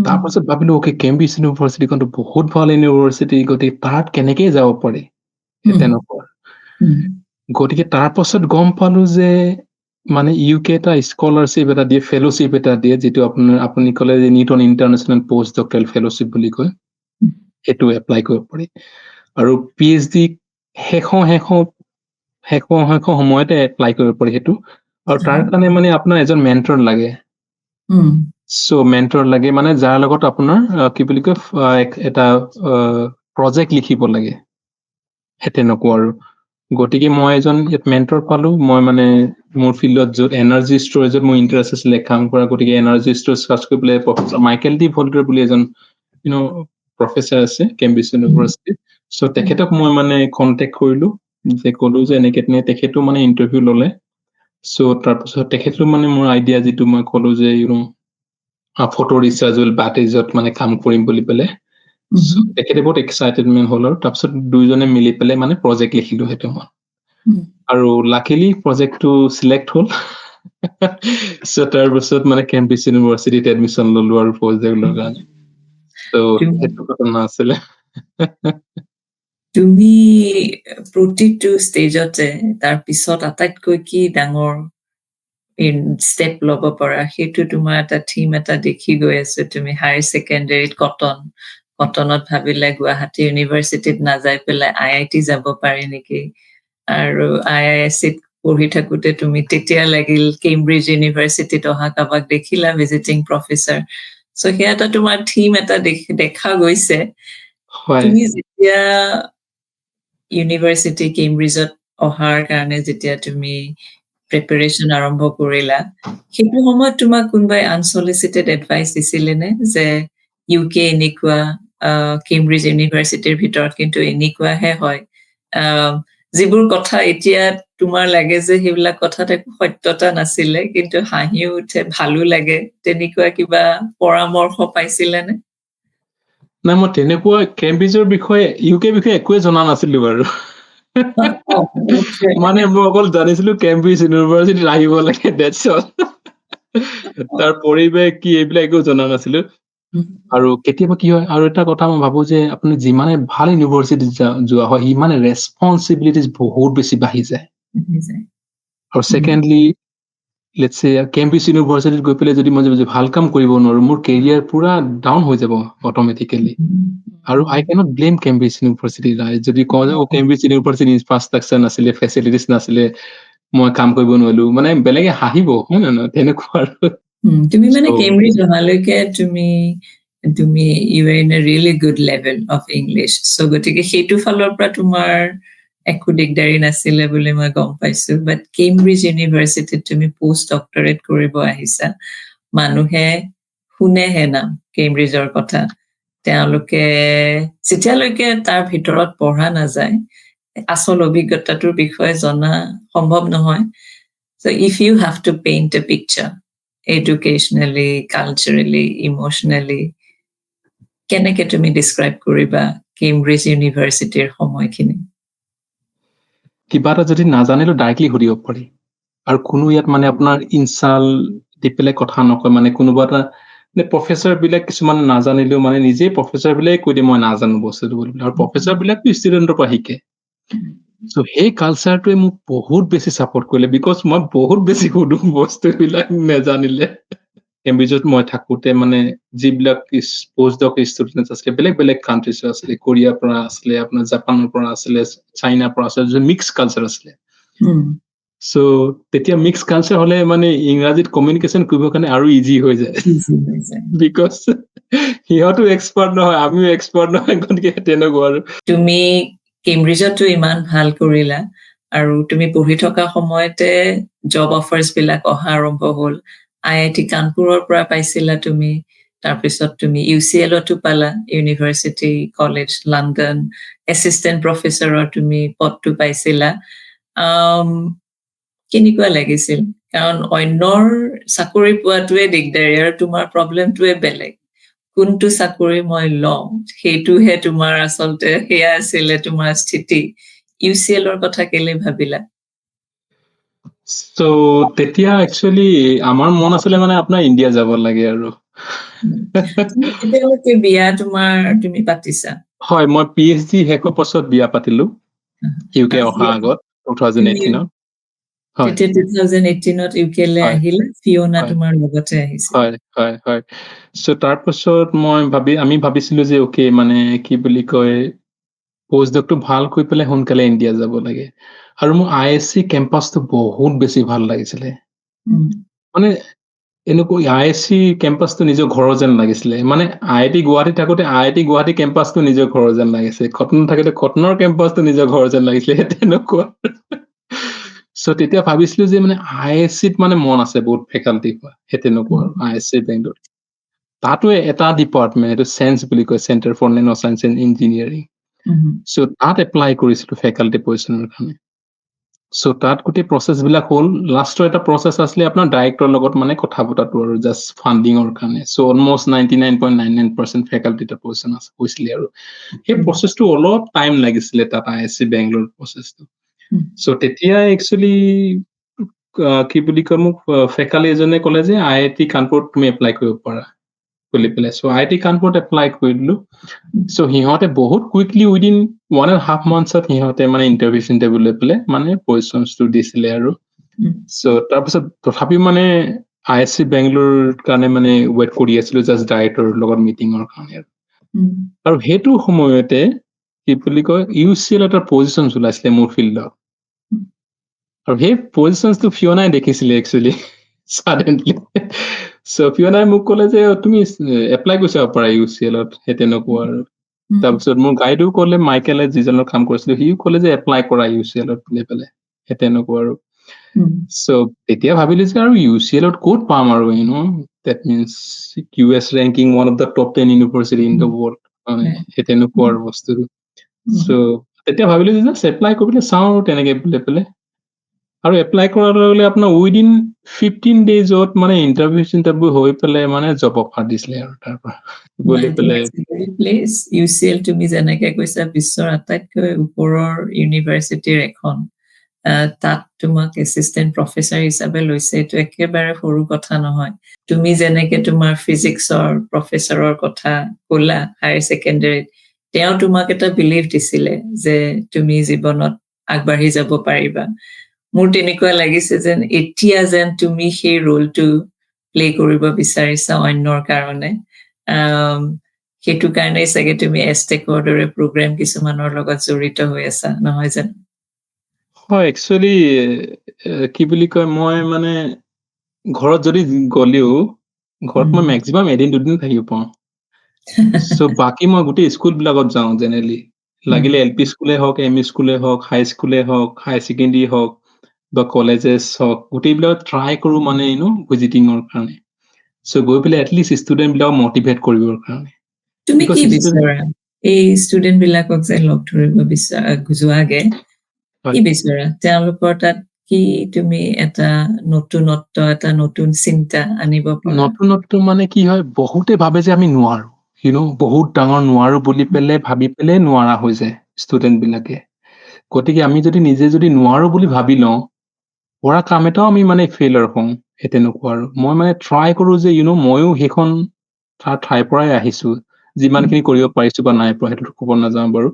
তাৰপাছত ভাবিলো অ'কে, কেম্ব্ৰিজ ইউনিভাৰ্চিটিখনটো বহুত ভাল ইউনিভাৰ্চিটি, গতিকে তাত কেনেকে যাব পাৰি তেনেকুৱা। গতিকে তাৰ পাছত গম পালো যে মানে UK এটা স্কলাৰশ্বিপ এটা দিয়ে, ফেলোশ্বিপ এটা দিয়ে, যিটো আপুনি ক'লে যে Newton international post doctoral fellowship বুলি কয়, সেইটো এপ্লাই কৰিব পাৰি। আৰু PhD শেষ সময়তে এপ্লাই কৰিব পাৰি সেইটো। আৰু তাৰ কাৰণে মানে আপোনাৰ এজন মেণ্টৰ লাগে। চ' মেণ্টৰ লাগে মানে যাৰ লগত আপোনাৰ কি বুলি কয় এটা প্ৰজেক্ট লিখিব লাগে, সেই তেনেকুৱা আৰু। গতিকে মই এজন মেণ্টৰ পালো। মই মানে মোৰ ফিল্ডত য'ত এনাৰ্জি ষ্ট'ৰেজত মোৰ ইণ্টাৰেষ্ট আছিলে কাম কৰা, গতিকে এনাৰ্জি ষ্ট'ৰেজ চাৰ্চ কৰি পেলাই প্ৰফেচাৰ মাইকেল ডি ভল্টাৰ বুলি এজন প্ৰফেচাৰ আছে কেম্ব্ৰিজ ইউনিভাৰ্চিটিত। চ' তেখেতক মই মানে কণ্টেক্ট কৰিলো, যে ক'লো যে এনেকে তেখেতো মানে ইণ্টাৰভিউ ল'লে। চ' তাৰপিছত তেখেতো মানে মোৰ আইডিয়া যিটো মই ক'লো যে ফটো ৰিচাৰ্জেবল বেটাৰীজত মানে কাম কৰিম বুলি পেলাই, তেখেতে বহুত এক্সাইটেডমেণ্ট হ'ল আৰু তাৰপিছত দুইজনে মিলি পেলাই মানে প্ৰজেক্ট লিখিলো সেইটো মই। আৰু লাকিলি প্ৰজেক্টটো চিলেক্ট হ'ল। চ' তাৰপিছত মানে কেম্ব্ৰিজ ইউনিভাৰ্চিটিত এডমিশ্যন ললো আৰু প্ৰজেক্টৰ কাৰণে। চ' সেইটো ঘটনা আছিলে। তুমি প্ৰতিটো ষ্টেজতে তাৰ পিছত আটাইতকৈ কি ডাঙৰ ষ্টেপ ল'ব পাৰা, সেইটো তোমাৰ এটা থিম এটা দেখি গৈ আছে। তুমি হায়াৰ ছেকেণ্ডেৰীত কটনত ভাবিলে গুৱাহাটী ইউনিভাৰ্চিটিত নাযাই পেলাই IIT যাব পাৰি নেকি, আৰু IISCত পঢ়ি থাকোতে তুমি তেতিয়া লাগিল কেম্ব্ৰিজ ইউনিভাৰ্চিটিত অহা কাৰোবাক দেখিলা ভিজিটিং প্ৰফেচাৰ। চ' সেয়া এটা তোমাৰ থিম এটা দেখা গৈছে। তুমি যেতিয়া ইউনিভাৰ্চিটি কেম্ব্ৰিজত অহাৰ কাৰণে যেতিয়া তুমি প্ৰিপাৰেশ্যন আৰম্ভ কৰিলা, সেইটো সময়ত তোমাক কোনোবাই আনচলিচিটেড এডভাইচ দিছিলে নে যে UK এনেকুৱা, কেম্ব্ৰিজ ইউনিভাৰ্চিটিৰ ভিতৰত কিন্তু এনেকুৱাহে হয়, যিবোৰ কথা এতিয়া তোমাৰ লাগে যে সেইবিলাক কথাত একো সত্যতা নাছিলে, কিন্তু হাঁহিও উঠে, ভালো লাগে, তেনেকুৱা কিবা পৰামৰ্শ পাইছিলে নে? নাই, মই তেনেকুৱা কেম্ব্ৰিজৰ বিষয়ে UK বিষয়ে একোৱে জনা নাছিলো বাৰু। মানে মই অকল জানিছিলো কেম্ব্ৰিজ ইউনিভাৰ্চিটিত আহিব লাগে, that's all। তাৰ পৰিৱেশ কি এইবিলাক একো জনা নাছিলো। আৰু কেতিয়াবা কি হয়, আৰু এটা কথা মই ভাবো যে আপুনি যিমানে ভাল ইউনিভাৰ্চিটিত যোৱা হয়, সিমানে ৰেচপনচিবিলিটিজ বহুত বেছি বাঢ়ি যায়। আৰু ছেকেণ্ডলি লেটছ চে কেম্ব্ৰিজ ইউনিভাৰ্চিটিত গৈ পেলাই যদি মই ভাল কাম কৰিব নোৱাৰো, মোৰ কেৰিয়াৰ পুৰা ডাউন হৈ যাব অট'মেটিকেলি। আৰু আই কেনট ব্লেম কেম্ব্ৰিজ ইউনিভাৰ্চিটি। যদি কওঁ যে কেম্ব্ৰিজ ইউনিভাৰ্চিটি ইনফ্ৰাষ্ট্ৰাকচাৰ নাছিলে, ফেচিলিটিজ নাছিলে, মই কাম কৰিব নোৱাৰিলো, মানে বেলেগে হাঁহিব, হয় নে নহয়, তেনেকুৱা আৰু। তুমি মানে কেম্ব্ৰিজ অহালৈকে তুমি you are in a really good level of English. So' গতিকে সেইটো ফালৰ পৰা তোমাৰ একো দিগদাৰী নাছিলে বুলি মই গম পাইছো, বাট কেম্ব্ৰিজ ইউনিভাৰ্চিটিত তুমি পোষ্ট ডক্টৰেট কৰিব আহিছা, মানুহে শুনেহে নাম কেম্ব্ৰিজৰ কথা, তেওঁলোকে যেতিয়ালৈকে তাৰ ভিতৰত পঢ়া নাযায় আচল অভিজ্ঞতাটোৰ বিষয়ে জনা সম্ভৱ নহয়। So if you have to paint a picture educationally, culturally, emotionally, কেনেকে তুমি ডিসক্ৰাইব কৰিবা কেম্ব্ৰিজ ইউনিভাৰ্চিটিৰ সময়খিনি? কিবা এটা যদি নাজানিলেও ডাইৰেক্টলি সুধিব পাৰি, আৰু কোনো ইয়াত মানে আপোনাৰ ইনচাল্ট দি পেলাই কথা নকয়, মানে কোনোবা এটা প্ৰফেচাৰ বিলাক কিছুমান নাজানিলেও মানে নিজেই প্ৰফেচাৰ বিলাকে কৈ দিয়ে মই নাজানো বস্তুটো বুলি, আৰু প্ৰফেচাৰ বিলাকতো ষ্টুডেণ্টৰ পৰা শিকে। চ' সেই কালচাৰটোৱে মোক বহুত বেছি ছাপৰ্ট কৰিলে, বিকজ মই বহুত বেছি সুধো বস্তুবিলাক নেজানিলে। কেম্ব্ৰিজত মই থাকোঁতে মানে যিবিলাক পোষ্ট ডক ষ্টুডেণ্ট আছিলে বেলেগ বেলেগ কাণ্ট্ৰিজৰ আছিলে, কোৰিয়াৰ পৰা আছিলে, আপোনাৰ জাপানৰ পৰা আছিলে, চাইনাৰ পৰা আছিলে, মিক্স কালচাৰ আছিলে। চ' তেতিয়া মিক্স কালচাৰ হলে মানে ইংৰাজীত কমিউনিকেশ্যন কৰিবৰ কাৰণে আৰু ইজি হৈ যায়, বিকজ সিহঁতো এক্সপাৰ্ট নহয়, আমিও এক্সপাৰ্ট নহয়, গতিকে তেনেকুৱা আৰু। তুমি কেম্ব্ৰিজতো ইমান ভাল কৰিলা, আৰু তুমি পঢ়ি থকা সময়তে জব অফাৰ্ছ বিলাক অহা আৰম্ভ হ'ল। IIT কানপুৰৰ পৰা পাইছিলা তুমি, তাৰপিছত তুমি UCLতো পালা, ইউনিভাৰ্চিটি কলেজ লণ্ডন, এছিষ্টেণ্ট প্ৰফেচৰৰ তুমি পদটো পাইছিলা। কেনেকুৱা লাগিছিল? কাৰণ অন্যৰ চাকৰি পোৱাটোৱে দিগদাৰী আৰু তোমাৰ প্ৰব্লেমটোৱে বেলেগ, কোনটো চাকৰি মই লওঁ সেইটোহে তোমাৰ আচলতে সেয়া আছিলে তোমাৰ স্থিতি। UCLৰ কথা কেলে ভাবিলা? চ' তেতিয়া একচুৱেলি আমাৰ মন আছিলে মানে আপোনাৰ ইণ্ডিয়া যাব লাগে আৰু। এতিয়ালৈকে বিয়া তুমি পাতিছা? হয়, মই PhD শেষৰ পাছত বিয়া পাতিলো, UK অহা আগত 2018 ত। হয়, তেতিয়া 2018ত ইউকেলৈ আহিলে, ফিঅনা তোমাৰ লগতে আহিছে। হয় হয় হয়। চ' তাৰপাছত আমি ভাবিছিলো যে অকে মানে কি বুলি কয় পোষ্ট ডকটো ভাল কৰি পেলাই সোনকালে ইণ্ডিয়া যাব লাগে, আৰু মোৰ ISC কেম্পাছটো বহুত বেছি ভাল লাগিছিলে। মানে এনেকুৱা ISC কেম্পাছটো নিজৰ ঘৰৰ যেন লাগিছিলে, মানে IIT গুৱাহাটী থাকোতে IIT গুৱাহাটী কেম্পাছটো নিজৰ ঘৰৰ যেন লাগিছে, কটন থাকোতে কটনৰ কেম্পাছটো নিজৰ ঘৰৰ যেন লাগিছিলে, তেনেকুৱা। চ' তেতিয়া ভাবিছিলো যে মানে ISCত মানে মন আছে বহুত ফেকাল্টি হোৱা, সেই তেনেকুৱা ISC বেংগলোৰ। তাতো এটা ডিপাৰ্টমেণ্ট, এইটো চেঞ্চ বুলি কয়, centre for nano science and engineering. So' তাত এপ্লাই কৰিছিলো ফেকাল্টি পজিশ্যনৰ কাৰণে। চ' তাত গোটেই প্ৰচেছ বিলাক হ'ল, লাষ্টৰ এটা প্ৰচেছ আছিলে আপোনাৰ ডাইৰেক্টৰৰ লগত মানে কথা পতাটো আৰু জাষ্ট ফাণ্ডিঙৰ কাৰণে। চ' অলমষ্ট 99.99% ফেকাল্টি পজিশ্যন হৈছিলে, আৰু সেই প্ৰচেছটো অলপ টাইম লাগিছিলে তাত ISC বেংগলোৰ প্ৰচেছটো। চ' তেতিয়া একচুৱেলি কি বুলি কয়, মোক ফেকাল্টি এজনে ক'লে যে IIT কানপুৰত তুমি এপ্লাই কৰিব পাৰা বুলি পেলাই। চ' IIT কানপুৰত এপ্লাই কৰি দিলো। চ' সিহঁতে বহুত কুইকলি উইদিন 1.5 monthsত সিহঁতে মানে ইণ্টাৰভিউ লৈ পেলাই মানে পজিশ্যনটো দিছিলে আৰু। চ' তাৰপিছত তথাপিও মানে ISC বেংগলোৰ কাৰণে মানে ৱেইট কৰি আছিলো, জাষ্ট ডাইৰেক্টৰৰ লগত মিটিঙৰ কাৰণে। আৰু সেইটো সময়তে কি বুলি কয় UCL এটা পজিশ্যন ওলাইছিলে মোৰ ফিল্ডত, আৰু সেই পজিশ্যনটো ফিঅনাই দেখিছিলে একচুৱেলি ছাডেনলি। চ' ফিঅনাই মোক ক'লে যে তুমি এপ্লাই কৰি চাব পাৰা UCLত, সেই তেনেকুৱা আৰু। তাৰপিছত মোৰ গাইডো ক'লে, মাইকেলে যিজনৰ কাম কৰিছিলো, সিও ক'লে যে এপ্লাই কৰা UCLত বুলি পেলাই, সেই তেনেকুৱা আৰু। চ' তেতিয়া ভাবিলো যে আৰু UCLত ক'ত পাম আৰু, that means US ranking one of the top 10 university in the world, সেই তেনেকুৱা আৰু বস্তুটো। চ' তেতিয়া ভাবিলো যে এপ্লাই কৰিবলৈ চাওঁ আৰু তেনেকে বুলি পেলাই, আৰু এপ্লাই কৰাৰ লগে লগে আপোনাৰ উইদিন 15 daysত মানে ইণ্টাৰভিউ হৈ পেলাই মানে জব অফাৰ দিছিলে আৰু তাৰ পৰা বুলি পেলাই। UCL তুমি যেনেকে কৈছা বিশ্বৰ আটাইতকৈ ওপৰৰ ইউনিভাৰ্চিটিৰ এখন, তাত তোমাক এছিষ্টেণ্ট প্ৰফেচাৰ হিচাপে লৈছে, এইটো একেবাৰে সৰু কথা নহয়। তুমি যেনেকে তোমাৰ ফিজিক্সৰ প্ৰফেচাৰৰ কথা ক'লা হায়াৰ ছেকেণ্ডাৰীত, তেওঁ তোমাক এটা বিলিভ দিছিলে যে তুমি জীৱনত আগবাঢ়ি যাব পাৰিবা। মোৰ তেনেকুৱা লাগিছে যেন এতিয়া যেন তুমি সেই ৰোলটো প্লে কৰিব বিচাৰিছা অন্যৰ কাৰণে। সেইটো কাৰণেই চাগে তুমি এষ্টেকৰ দৰে প্ৰগ্ৰেম কিছুমানৰ লগত জড়িত হৈ আছা, নহয় জানো? হয়, একচুৱেলি কি বুলি কয়, মই মানে ঘৰত যদি গ'লেও ঘৰত মই মেক্সিমাম এদিন দুদিন থাকিব পাওঁ। চ' বাকী মই গোটেই স্কুল বিলাকত যাওঁ জেনেৰেলি। লাগিলে LP স্কুলে হওক, ME স্কুলে হওক, হাই স্কুলে হওক, হাই ছেকেণ্ডেৰী হওক বা কলেজেছ হওক, গোটেইবিলাক ট্ৰাই কৰোঁ মানে ভিজিটিঙৰ কাৰণে। চ' গৈ পেলাই এটলিষ্ট ষ্টুডেণ্টবিলাকক মটিভেট কৰিবৰ কাৰণে। তুমি Because কি student- বিচৰা এই ষ্টুডেন্ট বিলাকক যে লগ ধৰিব যোৱাগে হয়। কি বিচৰা তেওঁলোকৰ তাত কি তুমি এটা নতুনত্ব এটা নতুন চিন্তা আনিব পাৰা? নতুনত্ব মানে কি হয়, বহুতে ভাবে যে আমি নোৱাৰো, বহুত ডাঙৰ নোৱাৰো বুলি পেলাই ভাবি পেলাই নোৱাৰা হৈ যায় ষ্টুডেণ্ট বিলাকে। গতিকে আমি যদি নিজে যদি নোৱাৰো বুলি ভাবি লওঁ, কৰা কাম এটাও আমি মানে ফেইলাৰ হওঁ, সেই তেনেকুৱা আৰু। মই মানে ট্ৰাই কৰো যে ময়ো সেইখন ঠাইৰ পৰাই আহিছো, যিমানখিনি কৰিব পাৰিছো বা নাই পৰা সেইটো ক'ব নাযাওঁ বাৰু।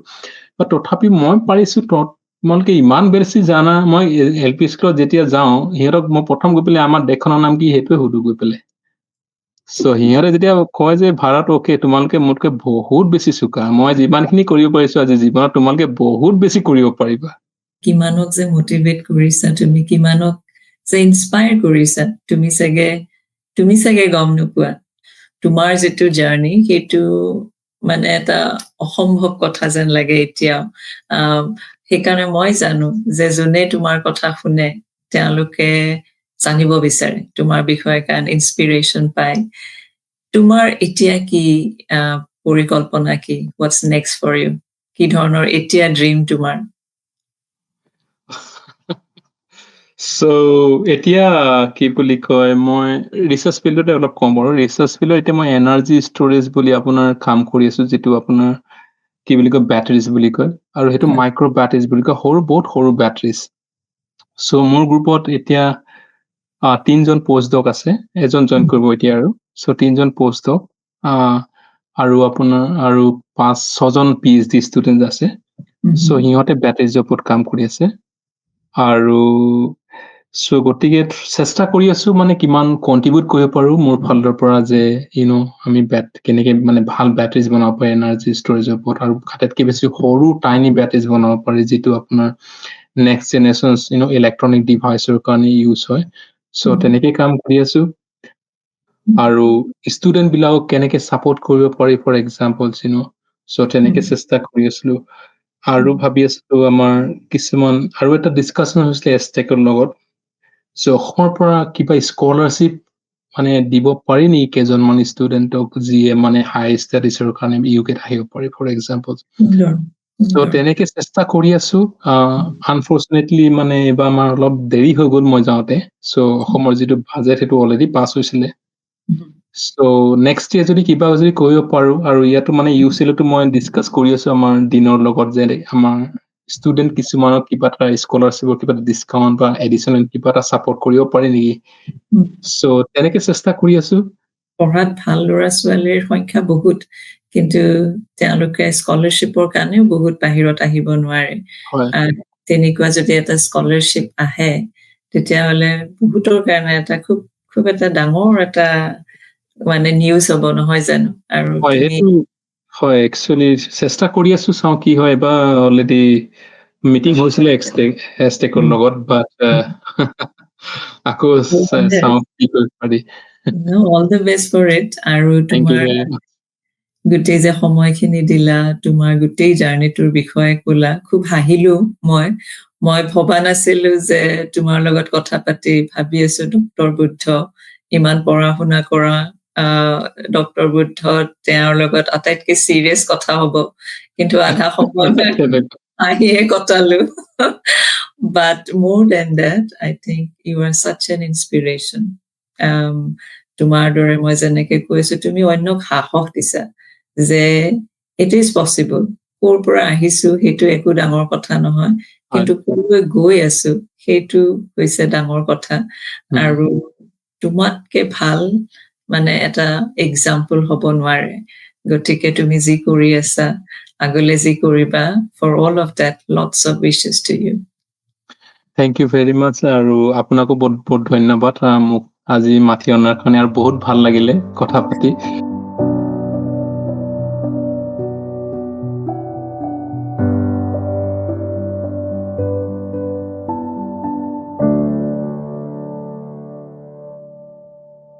বা তথাপি মই পাৰিছো, তোমালোকে ইমান বেছি জানা। মই LP স্কুলত যেতিয়া যাওঁ, সিহঁতক মই প্ৰথম গৈ পেলাই আমাৰ দেশখনৰ নাম কি সেইটোৱে সুধো গৈ পেলাই। চ' সিহঁতে যেতিয়া কয় যে ভাৰত অ'কে, তোমালোকে মোতকে বহুত বেছি চোকা, মই যিমানখিনি কৰিব পাৰিছো আজি জীৱনত তোমালোকে বহুত বেছি কৰিব পাৰিবা। কিমানক যে মটিভেট কৰিছা তুমি, কিমানক যে ইনস্পায়াৰ কৰিছা, তুমি চাগে গম নোপোৱা। তোমাৰ যিটো জাৰ্নি সেইটো মানে এটা অসম্ভৱ কথা যেন লাগে এতিয়াও। সেইকাৰণে মই জানো যে যোনে তোমাৰ কথা শুনে তেওঁলোকে জানিব বিচাৰে তোমাৰ বিষয়ে, কাৰণ ইনস্পিৰেশ্যন পায়। তোমাৰ এতিয়া কি পৰিকল্পনা, কি হোৱাটছ নেক্সট ফৰ ইউ? কি ধৰণৰ এতিয়া ড্ৰিম তোমাৰ? চ' এতিয়া কি বুলি কয়, মই ৰিচাৰ্চ ফিল্ডতে অলপ কম বাৰু। ৰিচাৰ্চ ফিল্ডত এতিয়া মই এনাৰ্জি ষ্ট'ৰেজ বুলি আপোনাৰ কাম কৰি আছো, যিটো আপোনাৰ কি বুলি কয় বেটাৰিজ বুলি কয়, আৰু সেইটো মাইক্ৰ' বেটাৰিজ বুলি কয়, বহুত সৰু বেটাৰিজ। চ' মোৰ গ্ৰুপত এতিয়া 3জন পষ্টডক আছে, এজন জইন কৰিব এতিয়া আৰু। চ' 3জন পষ্টডক আৰু আপোনাৰ আৰু 5-6জন PhD ষ্টুডেণ্ট আছে। চ' সিহঁতে বেটাৰিজৰ ওপৰত কাম কৰি আছে। আৰু চ' গতিকে চেষ্টা কৰি আছো মানে কিমান কণ্ট্ৰিবিউট কৰিব পাৰো মোৰ ফালৰ পৰা, যে আমি কেনেকে মানে ভাল বেটাৰিজ বনাব পাৰি এনাৰ্জি ষ্ট'ৰেজৰ ওপৰত, আৰু আটাইতকৈ বেছি সৰু টাইনি বেটাৰিজ বনাব পাৰি, যিটো আপোনাৰ নেক্সট জেনেৰেশ্যন ইলেক্ট্ৰনিক ডিভাইচৰ কাৰণে ইউজ হয়। চ' তেনেকে কাম কৰি আছো। আৰু ষ্টুডেণ্ট বিলাকক কেনেকে ছাপোৰ্ট কৰিব পাৰি, ফৰ এক্সাম্পল চ' তেনেকে চেষ্টা কৰি আছিলো। আৰু ভাবি আছিলো আমাৰ কিছুমান আৰু এটা ডিছকাশ্যন হৈছিলে এষ্টেকৰ লগত। চ' অসমৰ পৰা কিবা স্কলাৰশ্বিপ মানে দিব পাৰি নেকি কেইজনমান ষ্টুডেণ্টক, যিয়ে মানে হাই ষ্টাডিজৰ কাৰণে UKত আহিব পাৰি, ফৰ এক্সাম্পল। চ' তেনেকে চেষ্টা কৰি আছো। আনফৰ্চুনেটলি মানে এইবাৰ আমাৰ অলপ দেৰি হৈ গ'ল মই যাওঁতে। চ' অসমৰ যিটো বাজেট সেইটো অলৰেডি পাছ হৈছিলে। চ' নেক্সট ইয়েৰ যদি কিবা যদি কৰিব পাৰো, আৰু ইয়াতো মানে UCLতো মই ডিছকাছ কৰি আছো আমাৰ ডিনৰ লগত, যে আমাৰ ষ্টুডেণ্ট কিছুমানক কিবা এটা স্কলাৰশ্বিপৰ কিবা এটা ডিছকাউণ্ট বা এডিশ্যনেল কিবা এটা ছাপোৰ্ট কৰিব পাৰি নেকি। চ' তেনেকে চেষ্টা কৰি আছো। পঢ়াত ভাল ল'ৰা ছোৱালীৰ সংখ্যা বহুত, কিন্তু তেওঁলোকে স্কলাৰশ্বিপৰ কাৰণেও বহুত বাহিৰত আহিব নোৱাৰে। তেনেকুৱা যদি এটা স্কলাৰশ্বিপ আহে, তেতিয়াহ'লে বহুতৰ কাৰণে এটা খুব এটা ডাঙৰ এটা মানে নিউজ হ'ব, নহয় জানো? আৰু হয়, একচুৱেলি চেষ্টা কৰি আছো, চাওঁ কি হয়। এবাৰ অলৰেডি মিটিং হৈছিলে এষ্টেকৰ লগত, বাট আকৌ চাওঁ কি কৰিব পাৰি। All the best for it. আৰু তোমাৰ গোটেই যে সময়খিনি দিলা, তোমাৰ গোটেই জাৰ্নিটোৰ বিষয়ে ক'লা, খুব হাঁহিলো মই ভবা নাছিলো যে তোমাৰ লগত কথা পাতি, ভাবি আছো ডক্টৰ বুদ্ধ ইমান পঢ়া শুনা কৰা ডক্টৰ বুদ্ধ, তেওঁৰ লগত আটাইতকৈ চিৰিয়াছ কথা হ'ব, কিন্তু আধা সময় হাঁহিয়ে কটালো। But more than that, I think you are such an inspiration. তোমাৰ দৰে মই যেনেকে কৈছো, তুমি অন্যক সাহস দিছা যে ইট ইজ পচিবল। ক'ৰ পৰা আহিছো সেইটো একো ডাঙৰ কথা নহয়, কিন্তু ক'লৈ গৈ আছো সেইটো হৈছে ডাঙৰ কথা। আৰু তোমাতকে ভাল মানে এটা এক্সাম্পল হ'ব নোৱাৰে। গতিকে তুমি যি কৰি আছা, আগলৈ যি কৰিবা, for all of that, lots of wishes to you. Thank you very much, আৰু আপোনাকো বহুত বহুত ধন্যবাদ মোক আজি মাতি অনাৰ কাৰণে, আৰু বহুত ভাল লাগিলে কথা পাতি।